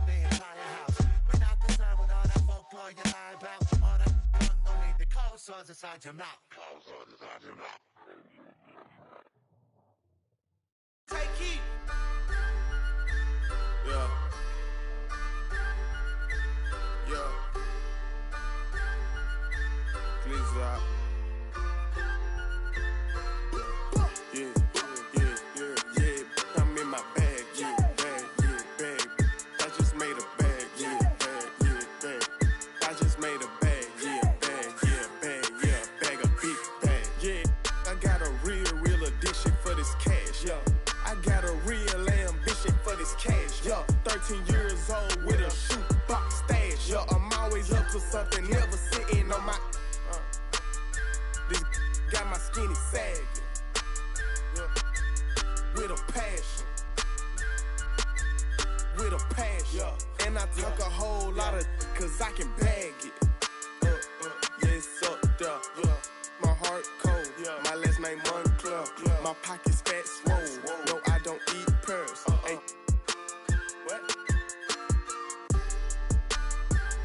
The entire house. We're not concerned with all that folklore you're lying about. All that tongue gon' lead to cold sores inside your mouth. Cold sores inside your mouth. Take heat. Yeah. Yeah. Please stop. Yeah. I'm in my bag. Yeah, bag. I just made a bag. Yeah, bag. I just made a bag. Yeah, bag. Bag a big bag. Yeah. I got a real addiction for this cash. Yeah. I got a real ambition for this cash. Yeah. 13 years old with a shoebox stash. Yeah. I'm always up to something, never sitting on my. This got my skinny sagging. Yeah. With a passion. Yeah. And I talk a whole lot of, cause I can bag it. Yes, up there. Yeah. My heart cold. Yeah. My last name Montclair. Yeah. My pockets fat swole. No, I don't eat pearls. Hey. What?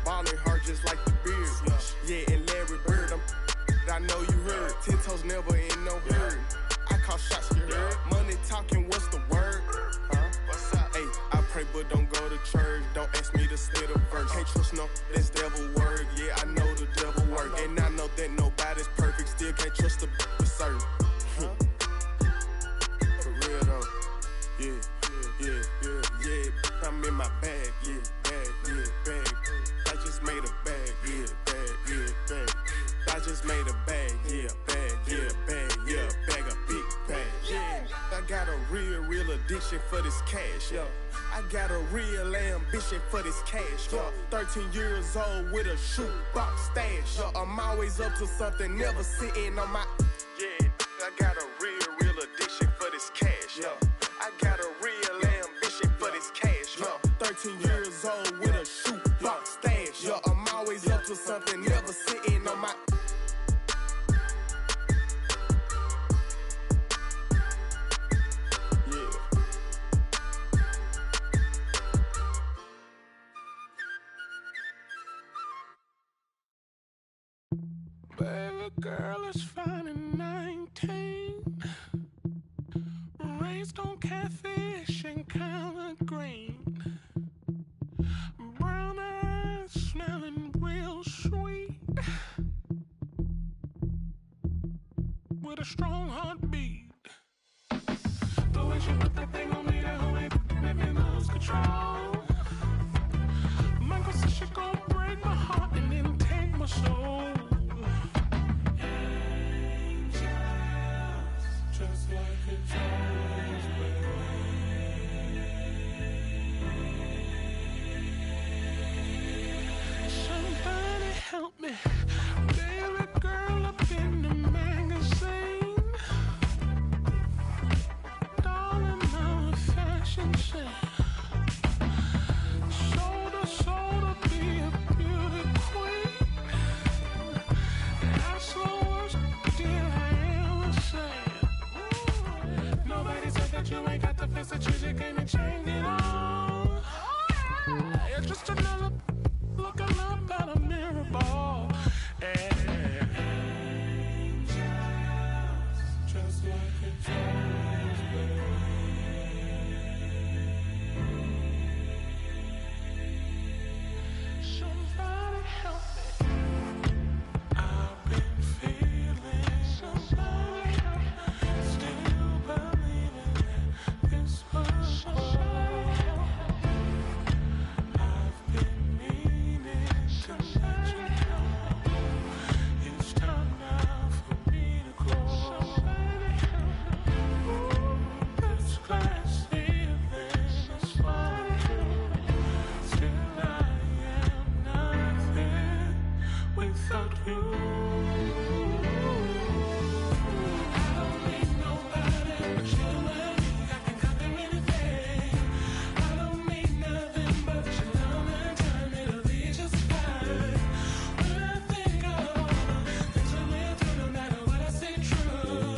Ballin' hard just like the beard. Yeah, and Larry Bird. I know you heard. 10 toes never in no hurry. I call shots, you heard. Money talking, what's the word? What's up? Hey, I pray but don't go to church. Don't ask me to say the verse. Can't trust no, that's devil work. Yeah, I know the devil work. And I know that nobody's perfect. Still can't trust the serve. For real though. Yeah. I'm in my bag. Yeah, bag. I just made a bag. Yeah, bag. I just made a bag. Yeah, bag. Bag a big bag. Yeah. I got a real addiction for this cash. Yeah. I got a real ambition for this cash. Yeah. 13 years old with a shoebox stash. Yeah. I'm always up to something, never sitting on my. Yeah. I got a real addiction for this cash. Yeah. I got a real ambition for this cash. Yeah. 13 years old with a shoebox stash. Yeah. I'm always up to something, never sitting on my. Baby girl is fine and 19, raised on catfish and collard green, brown eyes smelling real sweet, with a strong heartbeat. when she put that thing on me, that hoe ain't make me lose control. Michael said she gon' break my heart and then take my soul. Angels, just like it's always been. Somebody help me, baby girl up in the magazine. Darling, I'm a fashion sense. Sold to be a beauty queen. That's the worst deal I ever said. Nobody said that you ain't got the face that you came and change it all. You're just another looking up at a mirror ball. Angels, just like it's always been. Somebody help me. I've been feeling. Somebody help me. Still believing that this was somebody help me. I've been meaning to let you know. It's time now for me to go. Somebody help me. This glass ceiling. Somebody help me. Still I am nothing without you. I don't need nobody but you and me. I can conquer anything. I don't need nothing but your love and time. It'll be just fine. When I think of all the things we've been through, no matter what I say true.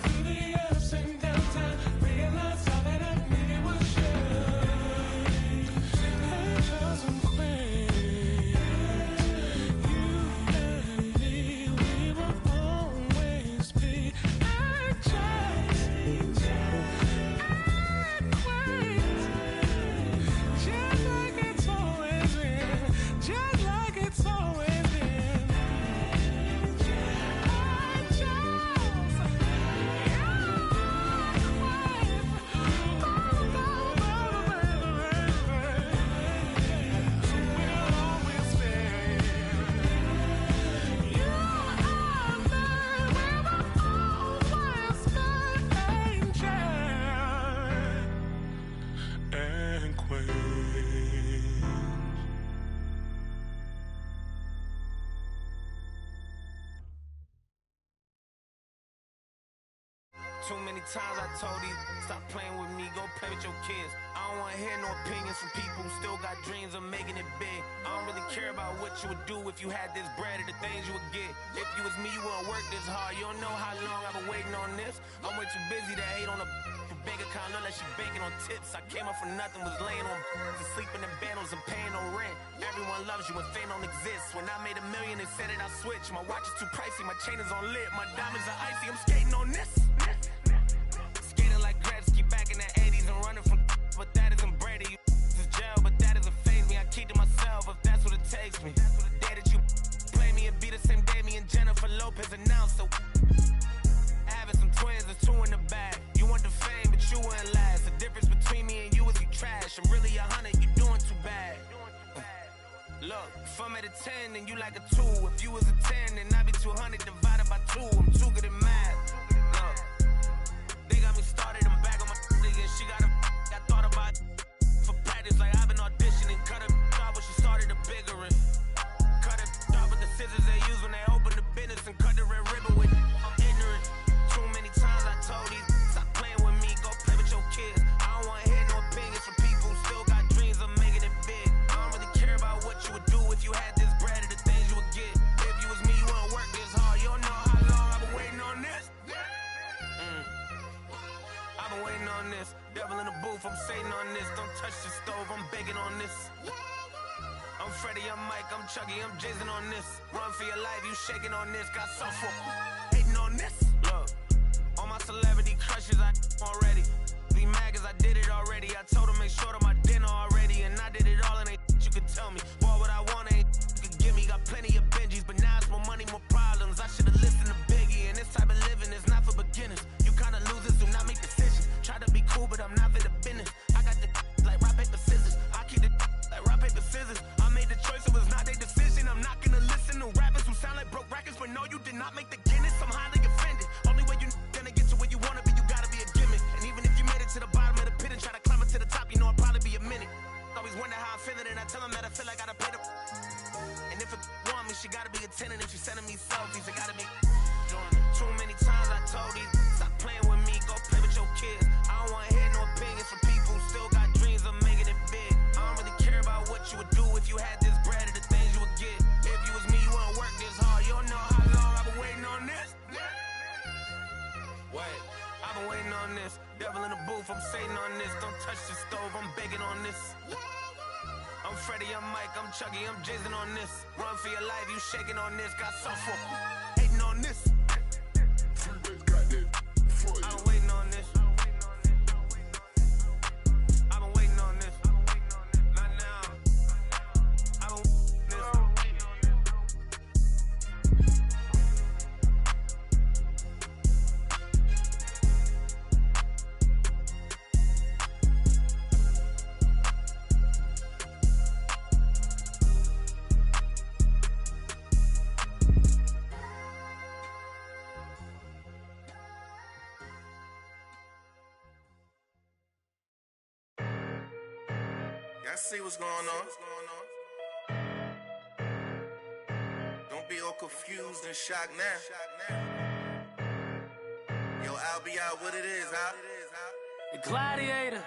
Through the ups and downs, I realize all that I needed was you. Angels and queens, you and me, we will always be angels and queens. Just like it's always been, just like it's always been. And queens. Too many times I told you, stop playing with me, go play with your kids. I don't wanna hear no opinions from people who still got dreams of making it big. I don't really care about what you would do if you had this bread or the things you would get. If you was me, you wouldn't work this hard. You don't know how long I've been waiting on this. I'm way too busy to hate on a bank account, look like she banking on tips. I came up from nothing, was laying on to sleeping in bundles and paying no rent. Everyone loves you and fame don't exist. When I made $1 million, they said that I switched. My watch is too pricey, my chain is on lit, my diamonds are icy. I'm skating on this. Skating like Gretzky back in the 80s and running from but that isn't Brady. This is jail, but that doesn't faze me. I keep to myself if that's what it takes me. The day that you play me, it be the same day me and Jennifer Lopez announced. So having some twins, there's 2 in the bag. You want the fame, but you wouldn't last. The difference between me and you is you trash. I'm really 100, you doing too bad. Look, if I'm at a 10 and you like a 2. If you was a 10, then I'd be 200 divided by 2. I'm too good at math. Look, they got me started, I'm back on my again. She got a I thought about for practice, like I've been auditioning. Cut her off when she started a bigger one. Cut her off with the scissors they use when they open the business and cut the red ribbon with. I'm ignorant. Too many times I told these stop playing with me, go play with your kids. I don't wanna hear no opinions from people who still got dreams of making it big. I don't really care about what you would do if you had this bread or the things you would get. If you was me, you wouldn't work this hard. You don't know how long I've been waiting on this. I've been waiting on this. Devil in the booth, I'm Satan on this. Don't touch the stove, I'm baking on this. I'm Freddie, I'm Mike, I'm Chucky, I'm Jason on this. Run for your life, you shaking on this. Got so for hating on this. Look, all my celebrity crushes, I already. Be mad cause I did it already. I told them make sure to my dinner already. And I did it all and ain't you could tell me. Boy, what I want ain't you could give me. Got plenty of Benjis, but now it's more money, more problems. I should've listened to Biggie. And this type of living is not for beginners. You kinda losers do not make decisions. Try to be cool on this. Devil in the booth, I'm Satan on this. Don't touch the stove, I'm baking on this. I'm Freddie, I'm Mike, I'm Chucky, I'm jizzing on this. Run for your life, you shaking on this. Got softball, hating on this. I'm waiting on this. I've been waiting on this. Not now. I've been I see what's going on. Don't be all confused and shocked now. Yo, I'll be out what it is, huh? the gladiator.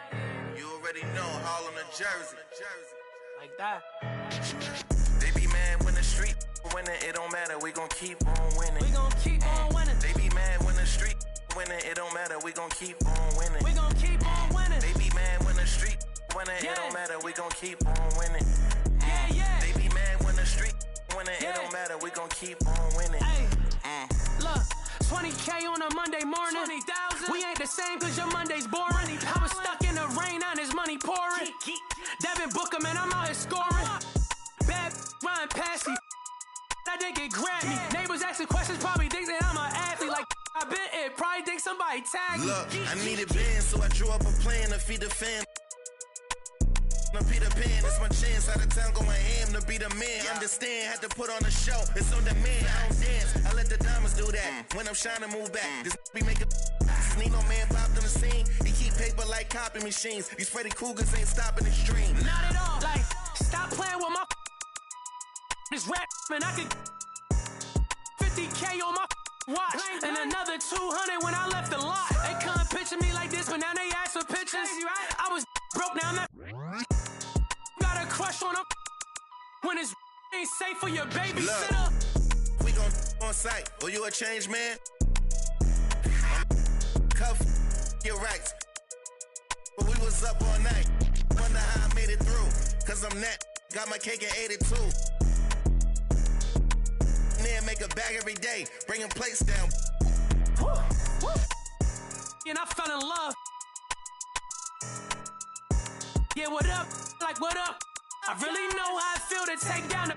You already know, Harlem to Jersey. Like that. They be mad when the street winning, it don't matter, we gon' keep on winning. We gon' keep on winning. They be mad when the street winning, it don't matter, we gon' keep on winning. We gon' keep on winning. They be mad when the street winning, it don't matter, we gon' keep on winning. Yeah, yeah. They be mad when the street winning, it don't matter, we gon' keep on winning. Hey, look, 20K on a Monday morning. 20,000. We ain't the same cause your Monday's boring. I was stuck in the rain, now there's money pouring. Devin Booker, man, I'm out here scoring. Bad run past me. That nigga grab me. Neighbors asking questions, probably think that I'm an athlete. Like I been it, probably think somebody tagged me. Look, I needed bands, so I drew up a plan to feed the fam. No Peter Pan, it's my chance. Out of town going ham to be the man. Understand, had to put on a show. It's on demand. I don't dance. I let the diamonds do that. When I'm shining, move back. This be making. Nino man popped on the scene. He keep paper like copy machines. These Freddy Cougars ain't stopping the stream. Not at all. Like, stop playing with my this rap, man. I could 50K on my watch and another 200 when I left the lot. They couldn't picture me like this, but now they ask for pictures. I was broke, now I'm not. Got a crush on them when it's ain't safe for your babysitter. We gon' on site. Oh, you a change man? Cuff your rights. But we was up all night. Wonder how I made it through. Cause I'm that. Got my cake at 82. Then make a bag every day. Bringing plates down. And I fell in love. Yeah, what up? Like, what up? I really know how I feel to take down the.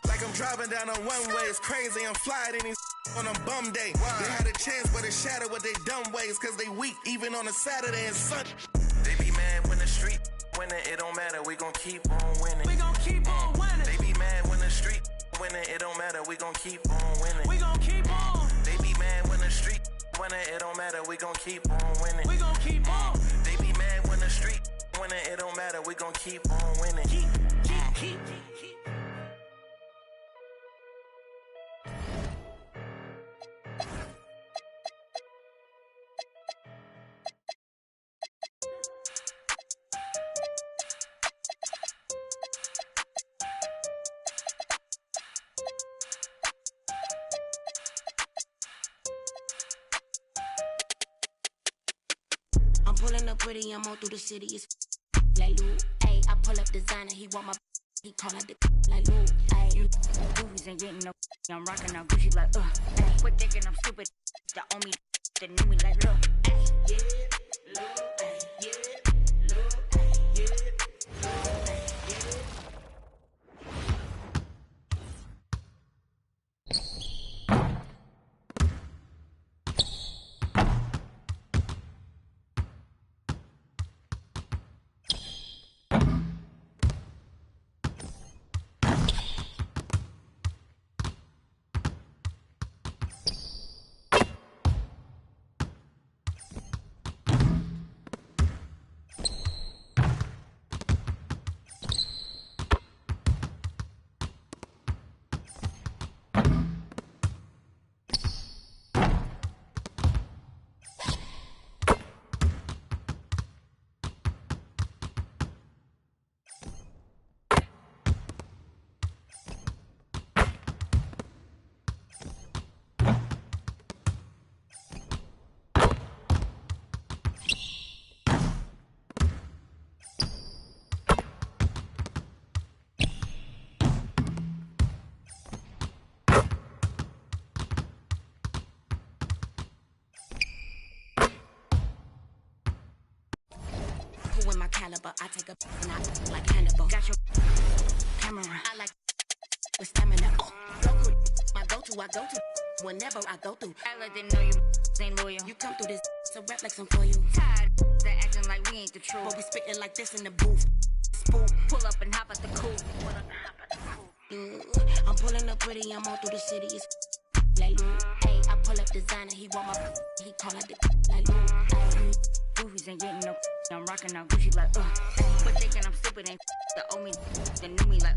Like I'm driving down on one way. It's crazy. I'm flying in these on a bum day. They had a chance, but it shattered with they dumb ways. Cause they weak, even on a Saturday and Sunday. They be mad when the street winning. It don't matter. We gon' keep on winning. We gon' keep on winning. They be mad when the street winning. It don't matter. We gon' keep on winning. We gon' keep on. They be mad when the street winning. It don't matter. We gon' keep on winning. We gon' keep on. They be mad when the street winning. It don't matter. We gon' keep on winning. Keep. I'm pulling up pretty, I'm all through the city. It's like Lou, ayy. I pull up designer, he want my. He call up the like Lou, ayy. You movies ain't getting no. I'm rocking out Gucci like ayy. Quit thinking I'm stupid. That owe me, that knew me like look, ayy. Yeah, look, ayy. Yeah, look, ayy. Yeah, look, ayy. with my caliber. I take a and I like Hannibal. Got your camera. I like with stamina. Goku, my go-to. I go to whenever I go through. I didn't know you ain't loyal. You come through this, so rap like some for you. Tired they acting like we ain't the truth. But we spitting like this in the booth. Spoon. Pull up and hop at the cool. I'm pulling up pretty, I'm all through the city. It's like hey, I pull up designer, he want my he call up the like Goofies ain't getting no. I'm rocking out Gucci like but thinking I'm stupid ain't the owe me, the knew me like